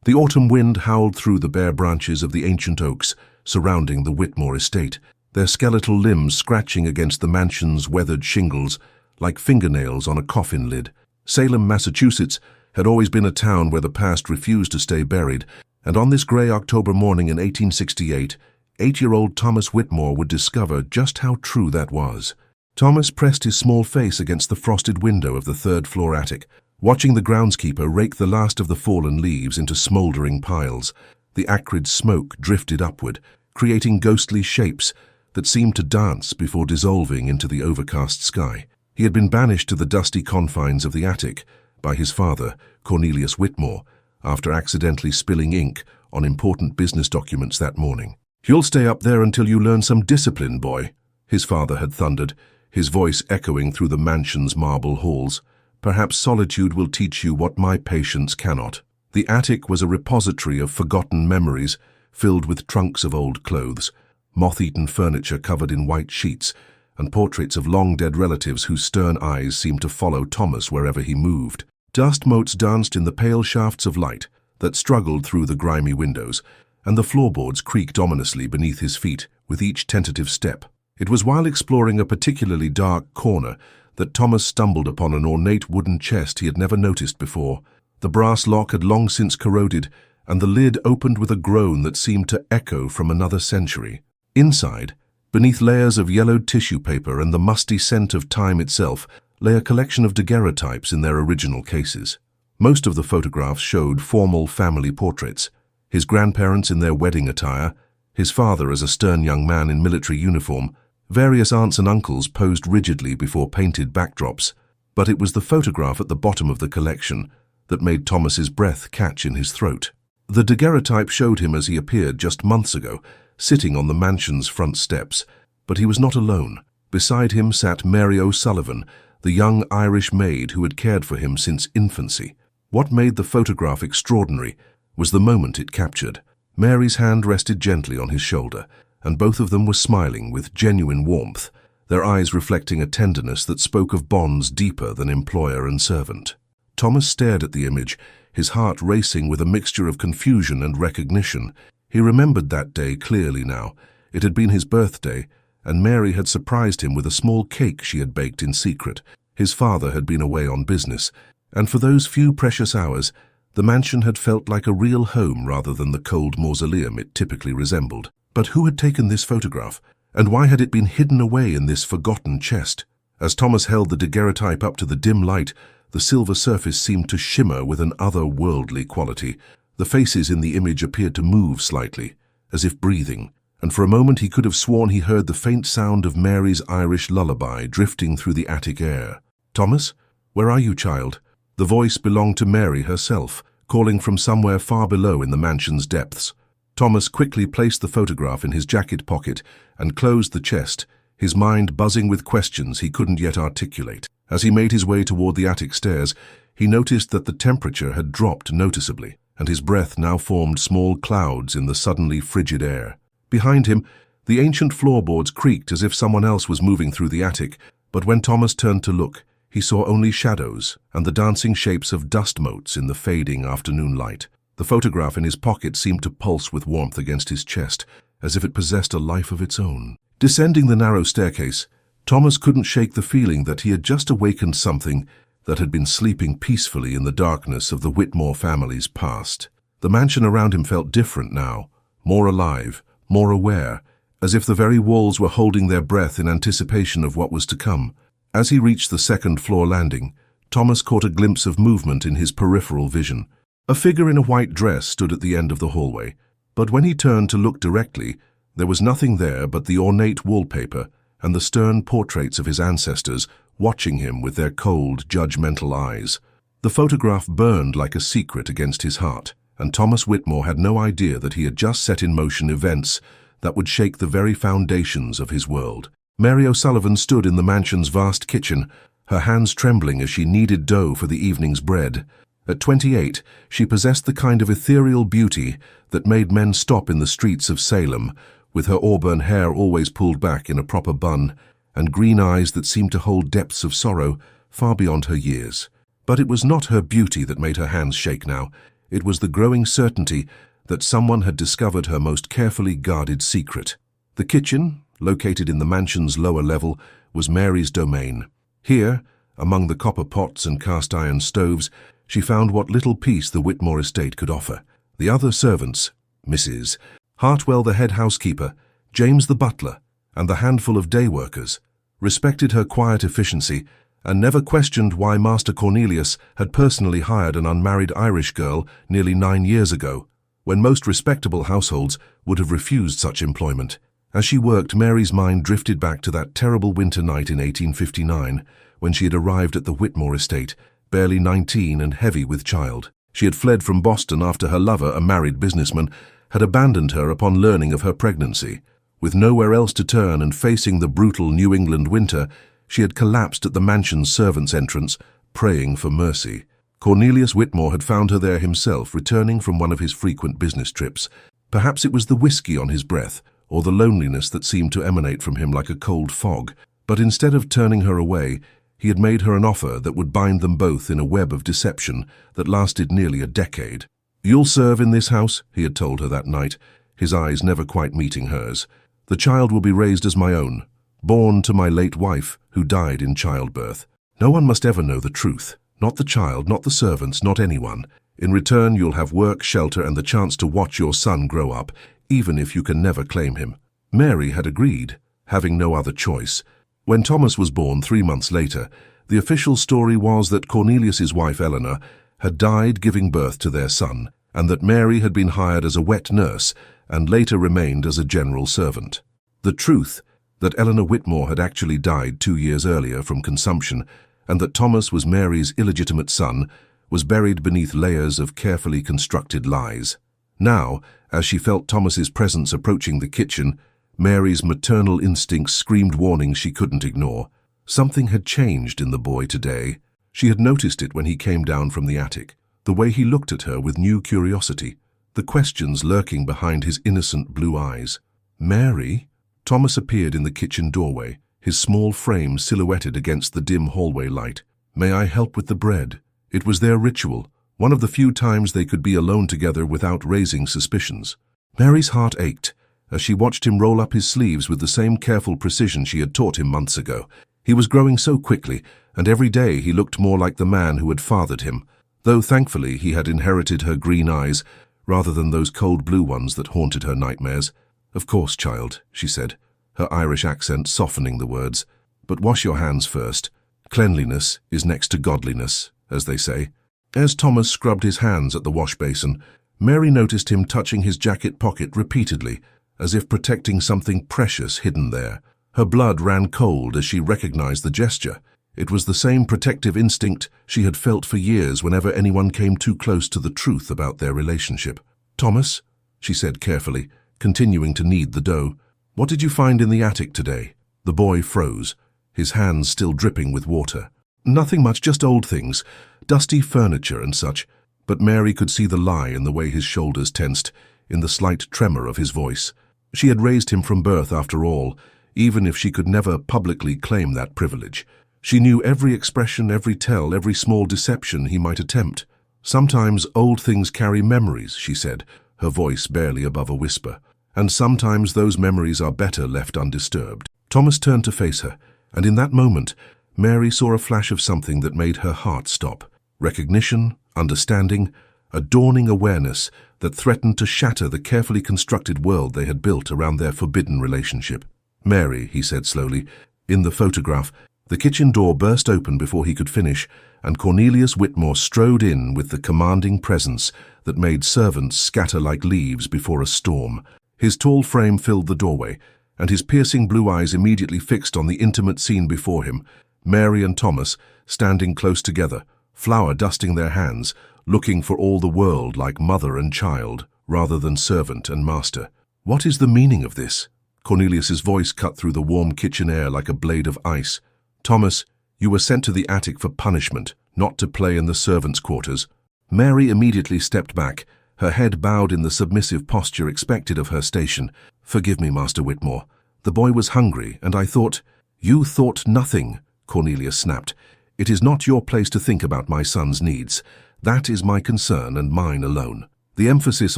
The autumn wind howled through the bare branches of the ancient oaks surrounding the Whitmore estate, their skeletal limbs scratching against the mansion's weathered shingles like fingernails on a coffin lid. Salem, Massachusetts, had always been a town where the past refused to stay buried, and on this gray October morning in 1868, 8-year-old Thomas Whitmore would discover just how true that was. Thomas pressed his small face against the frosted window of the third-floor attic, watching the groundskeeper rake the last of the fallen leaves into smoldering piles. The acrid smoke drifted upward, creating ghostly shapes that seemed to dance before dissolving into the overcast sky. He had been banished to the dusty confines of the attic by his father, Cornelius Whitmore, after accidentally spilling ink on important business documents that morning. "You'll stay up there until you learn some discipline, boy," his father had thundered, his voice echoing through the mansion's marble halls. "Perhaps solitude will teach you what my patience cannot." The attic was a repository of forgotten memories, filled with trunks of old clothes, moth-eaten furniture covered in white sheets, and portraits of long-dead relatives whose stern eyes seemed to follow Thomas wherever he moved. Dust motes danced in the pale shafts of light that struggled through the grimy windows, and the floorboards creaked ominously beneath his feet with each tentative step. It was while exploring a particularly dark corner that Thomas stumbled upon an ornate wooden chest he had never noticed before. The brass lock had long since corroded, and the lid opened with a groan that seemed to echo from another century. Inside, beneath layers of yellowed tissue paper and the musty scent of time itself, lay a collection of daguerreotypes in their original cases. Most of the photographs showed formal family portraits, his grandparents in their wedding attire, his father as a stern young man in military uniform, various aunts and uncles posed rigidly before painted backdrops. But it was the photograph at the bottom of the collection that made Thomas's breath catch in his throat. The daguerreotype showed him as he appeared just months ago, sitting on the mansion's front steps. But he was not alone. Beside him sat Mary O'Sullivan, the young Irish maid who had cared for him since infancy. What made the photograph extraordinary was the moment it captured. Mary's hand rested gently on his shoulder, and both of them were smiling with genuine warmth, their eyes reflecting a tenderness that spoke of bonds deeper than employer and servant. Thomas stared at the image, his heart racing with a mixture of confusion and recognition. He remembered that day clearly now. It had been his birthday, and Mary had surprised him with a small cake she had baked in secret. His father had been away on business, and for those few precious hours, the mansion had felt like a real home rather than the cold mausoleum it typically resembled. But who had taken this photograph, and why had it been hidden away in this forgotten chest? As Thomas held the daguerreotype up to the dim light, the silver surface seemed to shimmer with an otherworldly quality. The faces in the image appeared to move slightly, as if breathing, and for a moment he could have sworn he heard the faint sound of Mary's Irish lullaby drifting through the attic air. "Thomas, where are you, child?" The voice belonged to Mary herself, calling from somewhere far below in the mansion's depths. Thomas quickly placed the photograph in his jacket pocket and closed the chest, his mind buzzing with questions he couldn't yet articulate. As he made his way toward the attic stairs, he noticed that the temperature had dropped noticeably, and his breath now formed small clouds in the suddenly frigid air. Behind him, the ancient floorboards creaked as if someone else was moving through the attic, but when Thomas turned to look, he saw only shadows and the dancing shapes of dust motes in the fading afternoon light. The photograph in his pocket seemed to pulse with warmth against his chest, as if it possessed a life of its own. Descending the narrow staircase, Thomas couldn't shake the feeling that he had just awakened something that had been sleeping peacefully in the darkness of the Whitmore family's past. The mansion around him felt different now, more alive, more aware, as if the very walls were holding their breath in anticipation of what was to come. As he reached the second-floor landing, Thomas caught a glimpse of movement in his peripheral vision. A figure in a white dress stood at the end of the hallway, but when he turned to look directly, there was nothing there but the ornate wallpaper and the stern portraits of his ancestors watching him with their cold, judgmental eyes. The photograph burned like a secret against his heart, and Thomas Whitmore had no idea that he had just set in motion events that would shake the very foundations of his world. Mary O'Sullivan stood in the mansion's vast kitchen, her hands trembling as she kneaded dough for the evening's bread. At 28, she possessed the kind of ethereal beauty that made men stop in the streets of Salem, with her auburn hair always pulled back in a proper bun, and green eyes that seemed to hold depths of sorrow far beyond her years. But it was not her beauty that made her hands shake now. It was the growing certainty that someone had discovered her most carefully guarded secret. The kitchen, located in the mansion's lower level, was Mary's domain. Here, among the copper pots and cast-iron stoves, she found what little peace the Whitmore estate could offer. The other servants, Mrs. Hartwell the head housekeeper, James the butler, and the handful of day workers, respected her quiet efficiency and never questioned why Master Cornelius had personally hired an unmarried Irish girl nearly 9 years ago, when most respectable households would have refused such employment. As she worked, Mary's mind drifted back to that terrible winter night in 1859, when she had arrived at the Whitmore estate, barely 19 and heavy with child. She had fled from Boston after her lover, a married businessman, had abandoned her upon learning of her pregnancy. With nowhere else to turn and facing the brutal New England winter, she had collapsed at the mansion's servants' entrance, praying for mercy. Cornelius Whitmore had found her there himself, returning from one of his frequent business trips. Perhaps it was the whiskey on his breath, or the loneliness that seemed to emanate from him like a cold fog. But instead of turning her away, he had made her an offer that would bind them both in a web of deception that lasted nearly a decade. "You'll serve in this house," he had told her that night, his eyes never quite meeting hers. "The child will be raised as my own, born to my late wife, who died in childbirth. No one must ever know the truth. Not the child, not the servants, not anyone. In return, you'll have work, shelter, and the chance to watch your son grow up, even if you can never claim him." Mary had agreed, having no other choice. When Thomas was born 3 months later, the official story was that Cornelius's wife Eleanor had died giving birth to their son, and that Mary had been hired as a wet nurse and later remained as a general servant. The truth, that Eleanor Whitmore had actually died 2 years earlier from consumption, and that Thomas was Mary's illegitimate son, was buried beneath layers of carefully constructed lies. Now, as she felt Thomas's presence approaching the kitchen, Mary's maternal instincts screamed warnings she couldn't ignore. Something had changed in the boy today. She had noticed it when he came down from the attic, the way he looked at her with new curiosity, the questions lurking behind his innocent blue eyes. "Mary?" Thomas appeared in the kitchen doorway, his small frame silhouetted against the dim hallway light. "May I help with the bread?" It was their ritual, one of the few times they could be alone together without raising suspicions. Mary's heart ached as she watched him roll up his sleeves with the same careful precision she had taught him months ago. He was growing so quickly, and every day he looked more like the man who had fathered him, though thankfully he had inherited her green eyes rather than those cold blue ones that haunted her nightmares. "Of course, child," she said, her Irish accent softening the words. "But wash your hands first. Cleanliness is next to godliness, as they say." As Thomas scrubbed his hands at the wash basin, Mary noticed him touching his jacket pocket repeatedly, as if protecting something precious hidden there. Her blood ran cold as she recognized the gesture. It was the same protective instinct she had felt for years whenever anyone came too close to the truth about their relationship. "Thomas," she said carefully, continuing to knead the dough, "what did you find in the attic today?" The boy froze, his hands still dripping with water. "Nothing much, just old things, dusty furniture and such." But Mary could see the lie in the way his shoulders tensed, in the slight tremor of his voice. She had raised him from birth, after all, even if she could never publicly claim that privilege. She knew every expression, every tell, every small deception he might attempt. "Sometimes old things carry memories," she said, her voice barely above a whisper. "And sometimes those memories are better left undisturbed." Thomas turned to face her, and in that moment, Mary saw a flash of something that made her heart stop. Recognition, understanding, a dawning awareness that threatened to shatter the carefully constructed world they had built around their forbidden relationship. "Mary," he said slowly, "in the photograph." The kitchen door burst open before he could finish, and Cornelius Whitmore strode in with the commanding presence that made servants scatter like leaves before a storm. His tall frame filled the doorway, and his piercing blue eyes immediately fixed on the intimate scene before him, Mary and Thomas standing close together, flour dusting their hands, looking for all the world like mother and child, rather than servant and master. "What is the meaning of this?" Cornelius's voice cut through the warm kitchen air like a blade of ice. "Thomas, you were sent to the attic for punishment, not to play in the servants' quarters." Mary immediately stepped back, her head bowed in the submissive posture expected of her station. "Forgive me, Master Whitmore. The boy was hungry, and I thought—" "You thought nothing," Cornelius snapped. "It is not your place to think about my son's needs. That is my concern and mine alone. The emphasis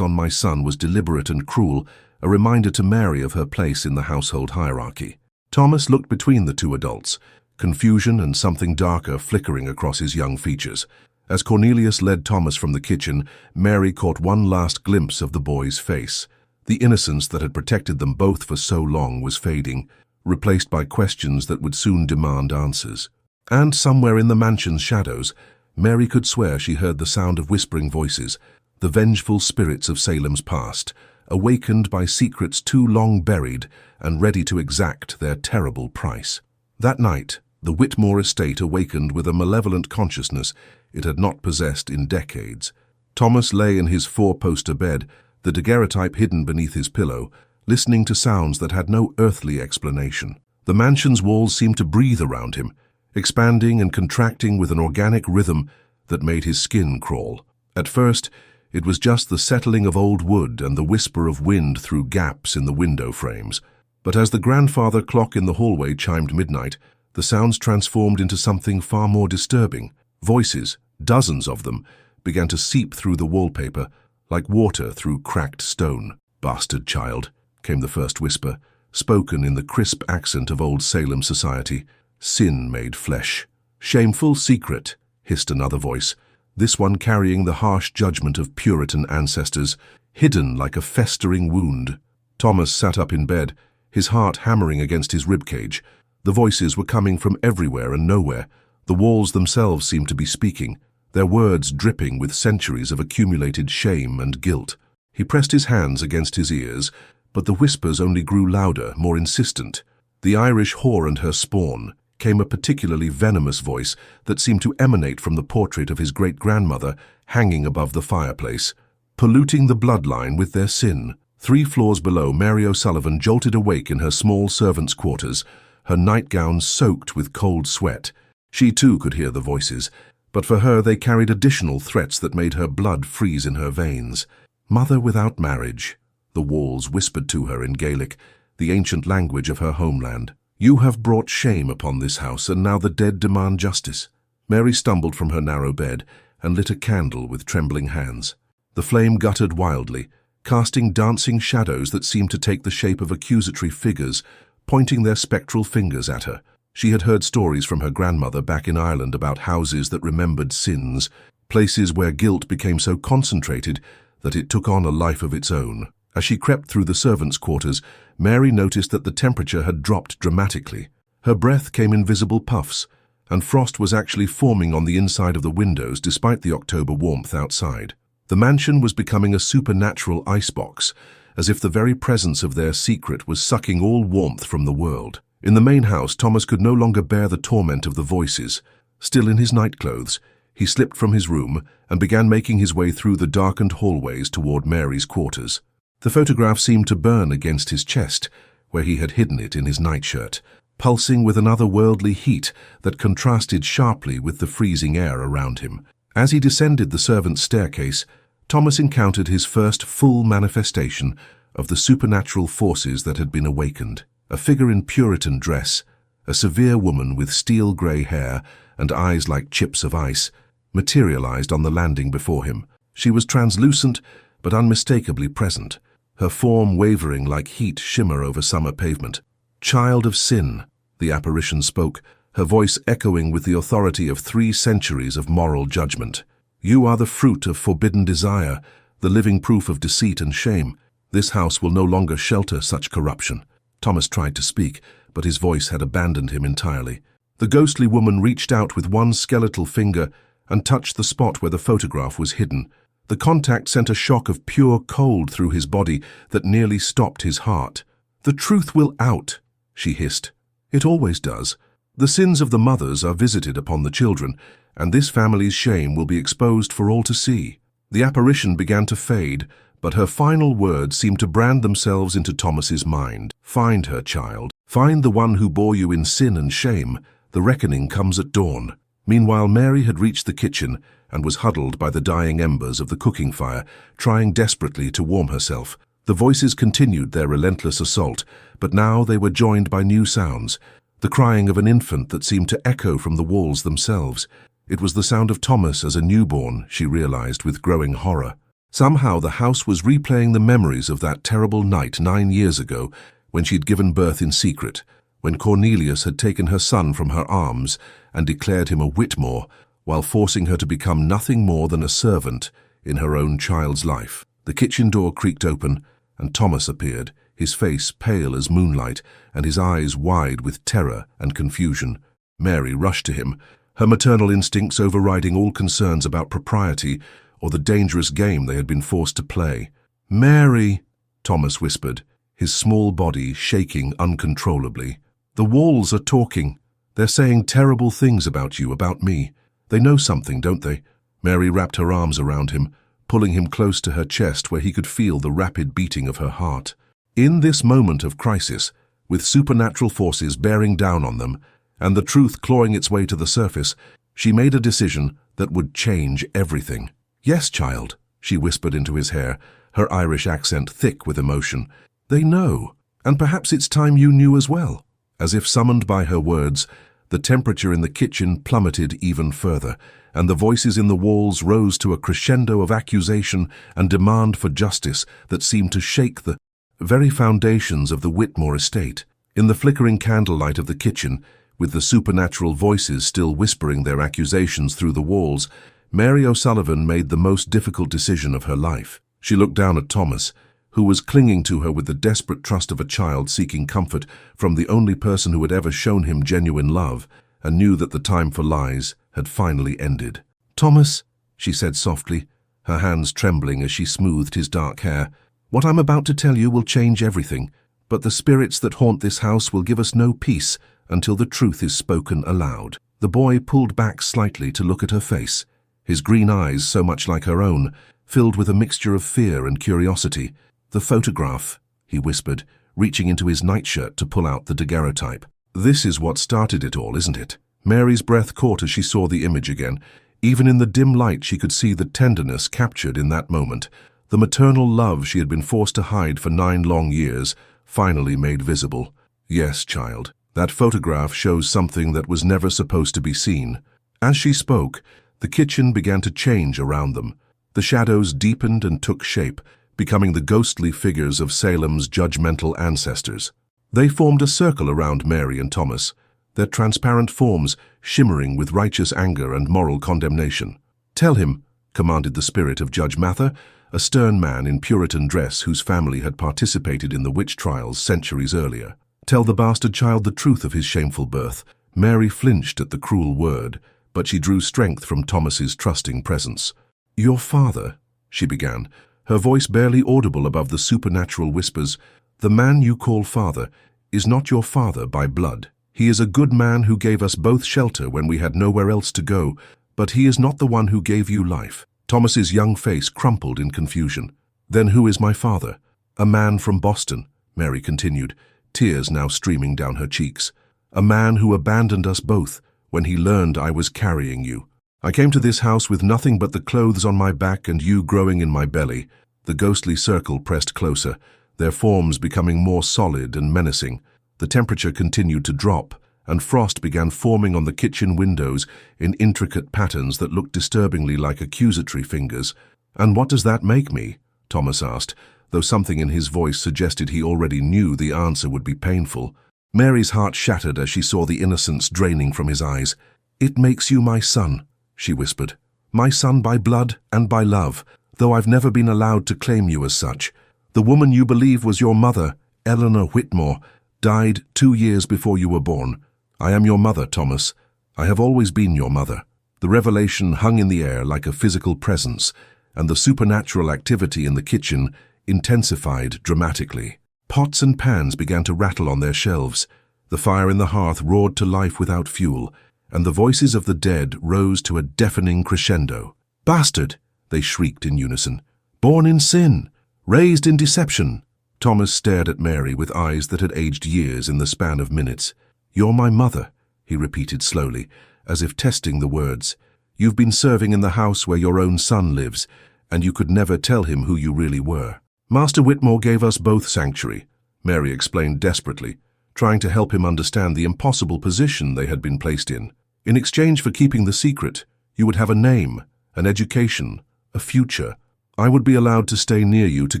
on my son was deliberate and cruel, a reminder to Mary of her place in the household hierarchy. Thomas looked between the two adults, confusion and something darker flickering across his young features. As Cornelius led Thomas from the kitchen, Mary caught one last glimpse of the boy's face. The innocence that had protected them both for so long was fading, replaced by questions that would soon demand answers. And somewhere in the mansion's shadows, Mary could swear she heard the sound of whispering voices, the vengeful spirits of Salem's past, awakened by secrets too long buried and ready to exact their terrible price. That night, the Whitmore estate awakened with a malevolent consciousness it had not possessed in decades. Thomas lay in his four-poster bed, the daguerreotype hidden beneath his pillow, listening to sounds that had no earthly explanation. The mansion's walls seemed to breathe around him, expanding and contracting with an organic rhythm that made his skin crawl. At first, it was just the settling of old wood and the whisper of wind through gaps in the window frames. But as the grandfather clock in the hallway chimed midnight, the sounds transformed into something far more disturbing. Voices, dozens of them, began to seep through the wallpaper, like water through cracked stone. "Bastard child," came the first whisper, spoken in the crisp accent of old Salem society. "Sin made flesh." "Shameful secret," hissed another voice, this one carrying the harsh judgment of Puritan ancestors, hidden like a festering wound. Thomas sat up in bed, his heart hammering against his ribcage. The voices were coming from everywhere and nowhere. The walls themselves seemed to be speaking, their words dripping with centuries of accumulated shame and guilt. He pressed his hands against his ears, but the whispers only grew louder, more insistent. The Irish whore and her spawn, came a particularly venomous voice that seemed to emanate from the portrait of his great-grandmother hanging above the fireplace, polluting the bloodline with their sin. 3 floors below, Mary O'Sullivan jolted awake in her small servants' quarters, her nightgown soaked with cold sweat. She too could hear the voices, but for her they carried additional threats that made her blood freeze in her veins. "Mother without marriage," the walls whispered to her in Gaelic, the ancient language of her homeland. "You have brought shame upon this house, and now the dead demand justice." Mary stumbled from her narrow bed and lit a candle with trembling hands. The flame guttered wildly, casting dancing shadows that seemed to take the shape of accusatory figures, pointing their spectral fingers at her. She had heard stories from her grandmother back in Ireland about houses that remembered sins, places where guilt became so concentrated that it took on a life of its own. As she crept through the servants' quarters, Mary noticed that the temperature had dropped dramatically. Her breath came in visible puffs, and frost was actually forming on the inside of the windows despite the October warmth outside. The mansion was becoming a supernatural icebox, as if the very presence of their secret was sucking all warmth from the world. In the main house, Thomas could no longer bear the torment of the voices. Still in his nightclothes, he slipped from his room and began making his way through the darkened hallways toward Mary's quarters. The photograph seemed to burn against his chest, where he had hidden it in his nightshirt, pulsing with an otherworldly heat that contrasted sharply with the freezing air around him. As he descended the servants' staircase, Thomas encountered his first full manifestation of the supernatural forces that had been awakened. A figure in Puritan dress, a severe woman with steel-grey hair and eyes like chips of ice, materialized on the landing before him. She was translucent but unmistakably present, her form wavering like heat shimmer over summer pavement. "Child of sin," the apparition spoke, her voice echoing with the authority of 3 centuries of moral judgment. "You are the fruit of forbidden desire, the living proof of deceit and shame. This house will no longer shelter such corruption." Thomas tried to speak, but his voice had abandoned him entirely. The ghostly woman reached out with one skeletal finger and touched the spot where the photograph was hidden. The contact sent a shock of pure cold through his body that nearly stopped his heart. "The truth will out," she hissed. "It always does. The sins of the mothers are visited upon the children, and this family's shame will be exposed for all to see." The apparition began to fade, but her final words seemed to brand themselves into Thomas's mind. "Find her, child. Find the one who bore you in sin and shame. The reckoning comes at dawn." Meanwhile, Mary had reached the kitchen and was huddled by the dying embers of the cooking fire, trying desperately to warm herself. The voices continued their relentless assault, but now they were joined by new sounds, the crying of an infant that seemed to echo from the walls themselves. It was the sound of Thomas as a newborn, she realized with growing horror. Somehow the house was replaying the memories of that terrible night 9 years ago when she'd given birth in secret, when Cornelius had taken her son from her arms and declared him a Whitmore while forcing her to become nothing more than a servant in her own child's life. The kitchen door creaked open and Thomas appeared, his face pale as moonlight and his eyes wide with terror and confusion. Mary rushed to him, her maternal instincts overriding all concerns about propriety or the dangerous game they had been forced to play. "Mary," Thomas whispered, his small body shaking uncontrollably. "The walls are talking. They're saying terrible things about you, about me. They know something, don't they?" Mary wrapped her arms around him, pulling him close to her chest where he could feel the rapid beating of her heart. In this moment of crisis, with supernatural forces bearing down on them, and the truth clawing its way to the surface, she made a decision that would change everything. "Yes, child," she whispered into his hair, her Irish accent thick with emotion. "They know, and perhaps it's time you knew as well." As if summoned by her words, the temperature in the kitchen plummeted even further, and the voices in the walls rose to a crescendo of accusation and demand for justice that seemed to shake the very foundations of the Whitmore estate. In the flickering candlelight of the kitchen, with the supernatural voices still whispering their accusations through the walls, Mary O'Sullivan made the most difficult decision of her life. She looked down at Thomas, who was clinging to her with the desperate trust of a child seeking comfort from the only person who had ever shown him genuine love, and knew that the time for lies had finally ended. "Thomas," she said softly, her hands trembling as she smoothed his dark hair, "what I'm about to tell you will change everything, but the spirits that haunt this house will give us no peace until the truth is spoken aloud." The boy pulled back slightly to look at her face, his green eyes, so much like her own, filled with a mixture of fear and curiosity. "The photograph," he whispered, reaching into his nightshirt to pull out the daguerreotype. "This is what started it all, isn't it?" Mary's breath caught as she saw the image again. Even in the dim light she could see the tenderness captured in that moment, the maternal love she had been forced to hide for 9 long years, finally made visible. "Yes, child, that photograph shows something that was never supposed to be seen." As she spoke, the kitchen began to change around them. The shadows deepened and took shape, becoming the ghostly figures of Salem's judgmental ancestors. They formed a circle around Mary and Thomas, their transparent forms shimmering with righteous anger and moral condemnation. "Tell him," commanded the spirit of Judge Mather, a stern man in Puritan dress whose family had participated in the witch trials centuries earlier. "Tell the bastard child the truth of his shameful birth." Mary flinched at the cruel word, but she drew strength from Thomas's trusting presence. "Your father," she began, her voice barely audible above the supernatural whispers, "the man you call father is not your father by blood. He is a good man who gave us both shelter when we had nowhere else to go, but he is not the one who gave you life." Thomas's young face crumpled in confusion. "Then who is my father?" "A man from Boston," Mary continued, tears now streaming down her cheeks. "A man who abandoned us both when he learned I was carrying you. I came to this house with nothing but the clothes on my back and you growing in my belly." The ghostly circle pressed closer, their forms becoming more solid and menacing. The temperature continued to drop, and frost began forming on the kitchen windows in intricate patterns that looked disturbingly like accusatory fingers. "And what does that make me?" Thomas asked, though something in his voice suggested he already knew the answer would be painful. Mary's heart shattered as she saw the innocence draining from his eyes. "It makes you my son," she whispered. "My son by blood and by love, though I've never been allowed to claim you as such. The woman you believe was your mother, Eleanor Whitmore, died 2 years before you were born. I am your mother, Thomas. I have always been your mother." The revelation hung in the air like a physical presence, and the supernatural activity in the kitchen intensified dramatically. Pots and pans began to rattle on their shelves. The fire in the hearth roared to life without fuel, and the voices of the dead rose to a deafening crescendo. "Bastard!" they shrieked in unison. "Born in sin! Raised in deception!" Thomas stared at Mary with eyes that had aged years in the span of minutes. "You're my mother," he repeated slowly, as if testing the words. "You've been serving in the house where your own son lives, and you could never tell him who you really were." "Master Whitmore gave us both sanctuary," Mary explained desperately, trying to help him understand the impossible position they had been placed in. "In exchange for keeping the secret, You would have a name, an education, a future. I would be allowed to stay near you, to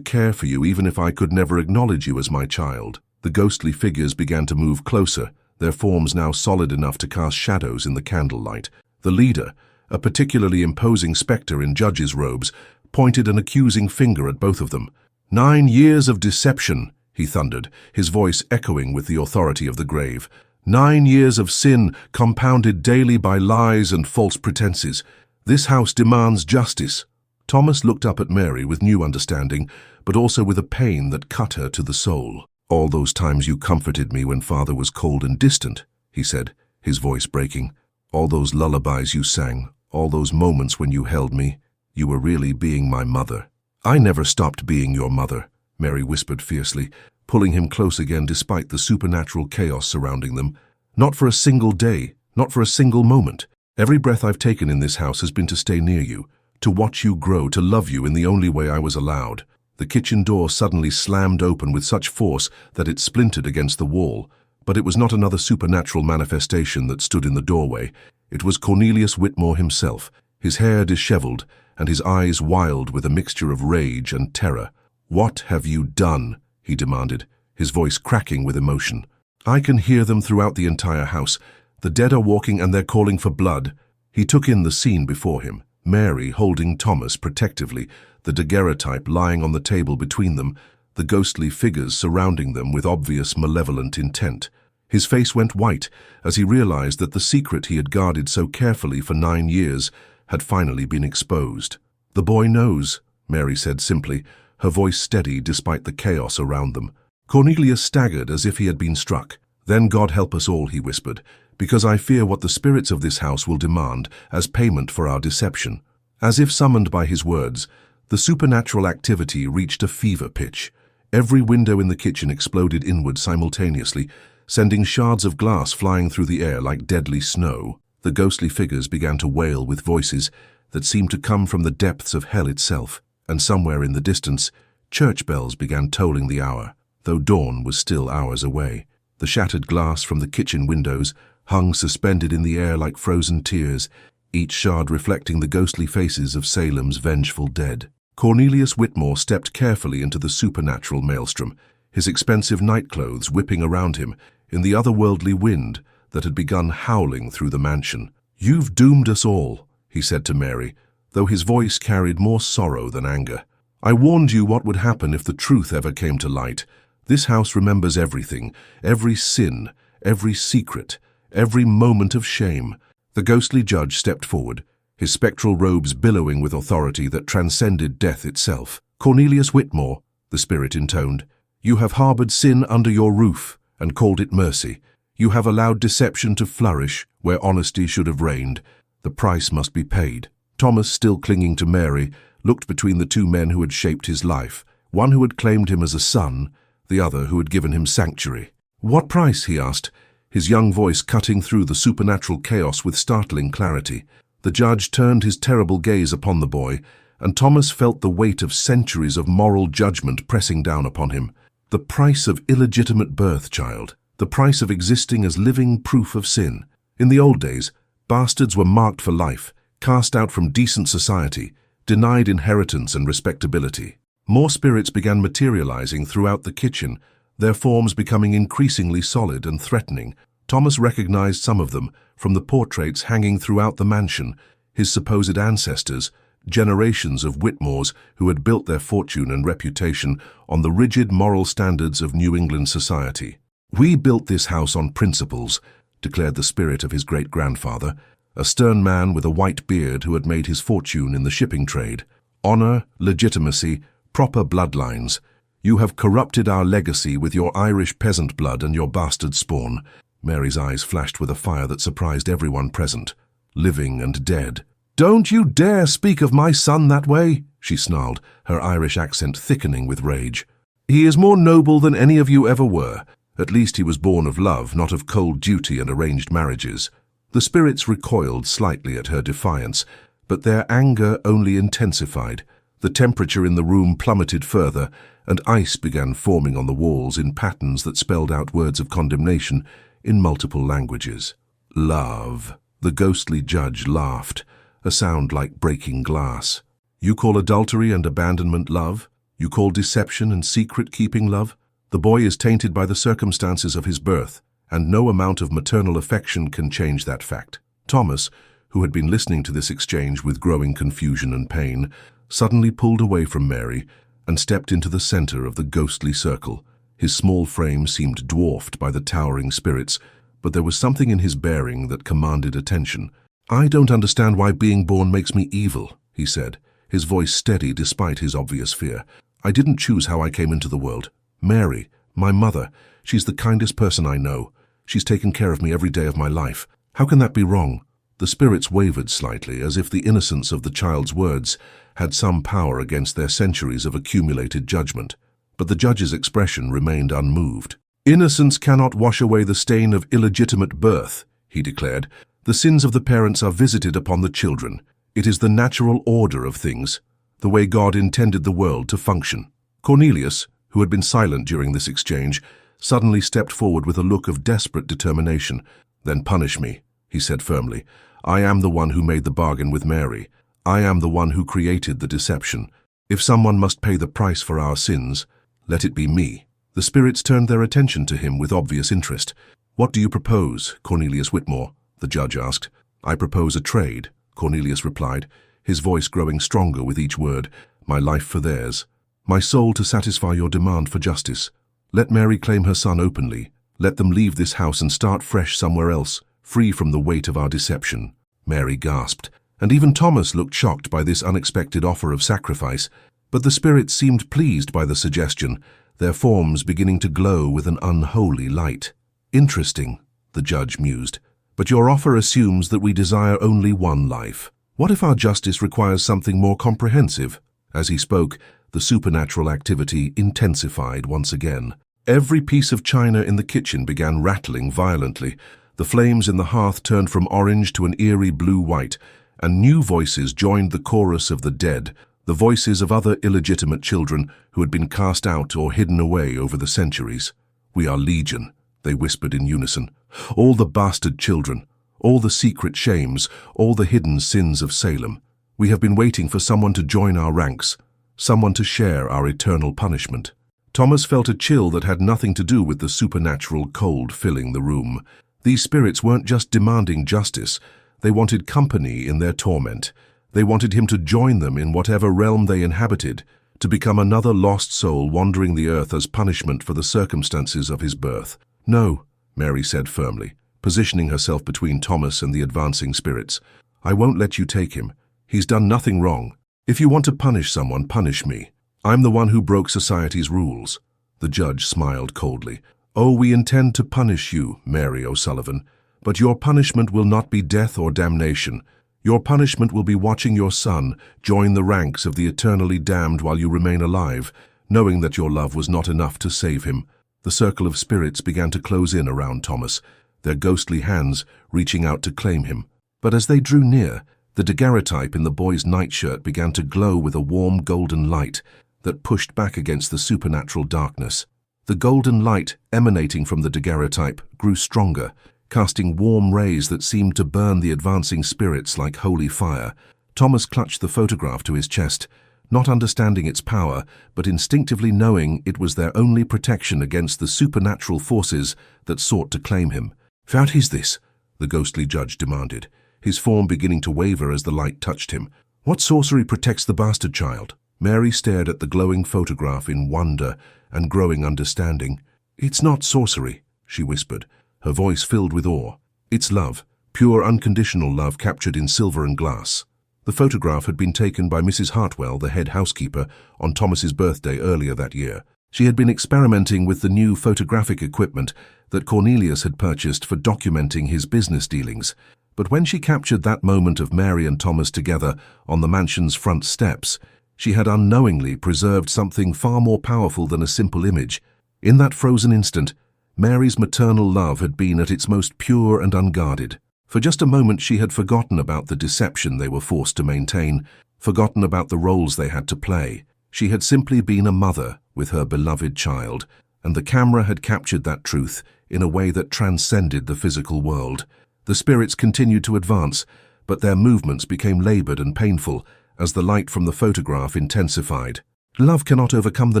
care for you, even if I could never acknowledge you as my child." The ghostly figures began to move closer, their forms now solid enough to cast shadows in the candlelight. The leader, a particularly imposing spectre in judge's robes, pointed an accusing finger at both of them. 9 years of deception, he thundered, his voice echoing with the authority of the grave. 9 years of sin, compounded daily by lies and false pretenses. This house demands justice. Thomas looked up at Mary with new understanding, but also with a pain that cut her to the soul. "All those times you comforted me when Father was cold and distant," he said, his voice breaking. "All those lullabies you sang, all those moments when you held me, you were really being my mother." "I never stopped being your mother," Mary whispered fiercely, pulling him close again despite the supernatural chaos surrounding them. "Not for a single day, not for a single moment. Every breath I've taken in this house has been to stay near you, to watch you grow, to love you in the only way I was allowed." The kitchen door suddenly slammed open with such force that it splintered against the wall, but it was not another supernatural manifestation that stood in the doorway. It was Cornelius Whitmore himself, his hair disheveled and his eyes wild with a mixture of rage and terror. "What have you done?" he demanded, his voice cracking with emotion. "I can hear them throughout the entire house. The dead are walking and they're calling for blood." He took in the scene before him, Mary holding Thomas protectively, the daguerreotype lying on the table between them, the ghostly figures surrounding them with obvious malevolent intent. His face went white as he realized that the secret he had guarded so carefully for 9 years had finally been exposed. "The boy knows," Mary said simply, her voice steady despite the chaos around them. Cornelius staggered as if he had been struck. "Then God help us all," he whispered, "because I fear what the spirits of this house will demand as payment for our deception." As if summoned by his words, the supernatural activity reached a fever pitch. Every window in the kitchen exploded inward simultaneously, sending shards of glass flying through the air like deadly snow. The ghostly figures began to wail with voices that seemed to come from the depths of hell itself, and somewhere in the distance, church bells began tolling the hour, though dawn was still hours away. The shattered glass from the kitchen windows hung suspended in the air like frozen tears, each shard reflecting the ghostly faces of Salem's vengeful dead. Cornelius Whitmore stepped carefully into the supernatural maelstrom, his expensive nightclothes whipping around him in the otherworldly wind that had begun howling through the mansion. "You've doomed us all," he said to Mary, though his voice carried more sorrow than anger. "I warned you what would happen if the truth ever came to light. This house remembers everything, every sin, every secret, every moment of shame." The ghostly judge stepped forward, his spectral robes billowing with authority that transcended death itself. "Cornelius Whitmore," the spirit intoned, "you have harbored sin under your roof and called it mercy. You have allowed deception to flourish where honesty should have reigned. The price must be paid." Thomas, still clinging to Mary, looked between the two men who had shaped his life, one who had claimed him as a son, the other who had given him sanctuary. "What price?" he asked, his young voice cutting through the supernatural chaos with startling clarity. The judge turned his terrible gaze upon the boy, and Thomas felt the weight of centuries of moral judgment pressing down upon him. "The price of illegitimate birth, child. The price of existing as living proof of sin. In the old days, bastards were marked for life, cast out from decent society, denied inheritance and respectability." More spirits began materializing throughout the kitchen, their forms becoming increasingly solid and threatening. Thomas recognized some of them from the portraits hanging throughout the mansion, his supposed ancestors, generations of Whitmores who had built their fortune and reputation on the rigid moral standards of New England society. "We built this house on principles," declared the spirit of his great-grandfather, a stern man with a white beard who had made his fortune in the shipping trade. "Honor, legitimacy, proper bloodlines. You have corrupted our legacy with your Irish peasant blood and your bastard spawn." Mary's eyes flashed with a fire that surprised everyone present, living and dead. "Don't you dare speak of my son that way," she snarled, her Irish accent thickening with rage. "He is more noble than any of you ever were. At least he was born of love, not of cold duty and arranged marriages." The spirits recoiled slightly at her defiance, but their anger only intensified. The temperature in the room plummeted further, and ice began forming on the walls in patterns that spelled out words of condemnation in multiple languages. "Love," the ghostly judge laughed, a sound like breaking glass. You call adultery and abandonment love? You call deception and secret-keeping love? The boy is tainted by the circumstances of his birth, and no amount of maternal affection can change that fact. Thomas, who had been listening to this exchange with growing confusion and pain, suddenly pulled away from Mary and stepped into the center of the ghostly circle. His small frame seemed dwarfed by the towering spirits, but there was something in his bearing that commanded attention. "I don't understand why being born makes me evil," he said, his voice steady despite his obvious fear. "I didn't choose how I came into the world. Mary, my mother, she's the kindest person I know. She's taken care of me every day of my life. How can that be wrong?" The spirits wavered slightly, as if the innocence of the child's words had some power against their centuries of accumulated judgment. But the judge's expression remained unmoved. "Innocence cannot wash away the stain of illegitimate birth," he declared. "The sins of the parents are visited upon the children. It is the natural order of things, the way God intended the world to function." Cornelius, who had been silent during this exchange, suddenly stepped forward with a look of desperate determination. "Then punish me," he said firmly. "I am the one who made the bargain with Mary. I am the one who created the deception. If someone must pay the price for our sins, let it be me." The spirits turned their attention to him with obvious interest. "What do you propose, Cornelius Whitmore?" the judge asked. "I propose a trade," Cornelius replied, his voice growing stronger with each word. "My life for theirs. My soul to satisfy your demand for justice. Let Mary claim her son openly. Let them leave this house and start fresh somewhere else, free from the weight of our deception." Mary gasped, and even Thomas looked shocked by this unexpected offer of sacrifice. But the spirits seemed pleased by the suggestion, their forms beginning to glow with an unholy light. "Interesting," the judge mused, "but your offer assumes that we desire only one life. What if our justice requires something more comprehensive?" As he spoke, the supernatural activity intensified once again. Every piece of china in the kitchen began rattling violently. The flames in the hearth turned from orange to an eerie blue-white, and new voices joined the chorus of the dead, the voices of other illegitimate children who had been cast out or hidden away over the centuries. "We are legion," they whispered in unison. "All the bastard children, all the secret shames, all the hidden sins of Salem. We have been waiting for someone to join our ranks, someone to share our eternal punishment." Thomas felt a chill that had nothing to do with the supernatural cold filling the room. These spirits weren't just demanding justice, they wanted company in their torment. They wanted him to join them in whatever realm they inhabited, to become another lost soul wandering the earth as punishment for the circumstances of his birth. "No," Mary said firmly, positioning herself between Thomas and the advancing spirits. "I won't let you take him. He's done nothing wrong. If you want to punish someone, punish me. I'm the one who broke society's rules." The judge smiled coldly. "Oh, we intend to punish you, Mary O'Sullivan, but your punishment will not be death or damnation. Your punishment will be watching your son join the ranks of the eternally damned while you remain alive, knowing that your love was not enough to save him." The circle of spirits began to close in around Thomas, their ghostly hands reaching out to claim him. But as they drew near, the daguerreotype in the boy's nightshirt began to glow with a warm golden light that pushed back against the supernatural darkness. The golden light emanating from the daguerreotype grew stronger, casting warm rays that seemed to burn the advancing spirits like holy fire. Thomas clutched the photograph to his chest, not understanding its power, but instinctively knowing it was their only protection against the supernatural forces that sought to claim him. "What is this?" the ghostly judge demanded, his form beginning to waver as the light touched him. "What sorcery protects the bastard child?" Mary stared at the glowing photograph in wonder and growing understanding. "It's not sorcery," she whispered, her voice filled with awe. "It's love, pure unconditional love captured in silver and glass." The photograph had been taken by Mrs. Hartwell, the head housekeeper, on Thomas's birthday earlier that year. She had been experimenting with the new photographic equipment that Cornelius had purchased for documenting his business dealings. But when she captured that moment of Mary and Thomas together on the mansion's front steps, she had unknowingly preserved something far more powerful than a simple image. In that frozen instant, Mary's maternal love had been at its most pure and unguarded. For just a moment she had forgotten about the deception they were forced to maintain, forgotten about the roles they had to play. She had simply been a mother with her beloved child, and the camera had captured that truth in a way that transcended the physical world. The spirits continued to advance, but their movements became labored and painful as the light from the photograph intensified. "Love cannot overcome the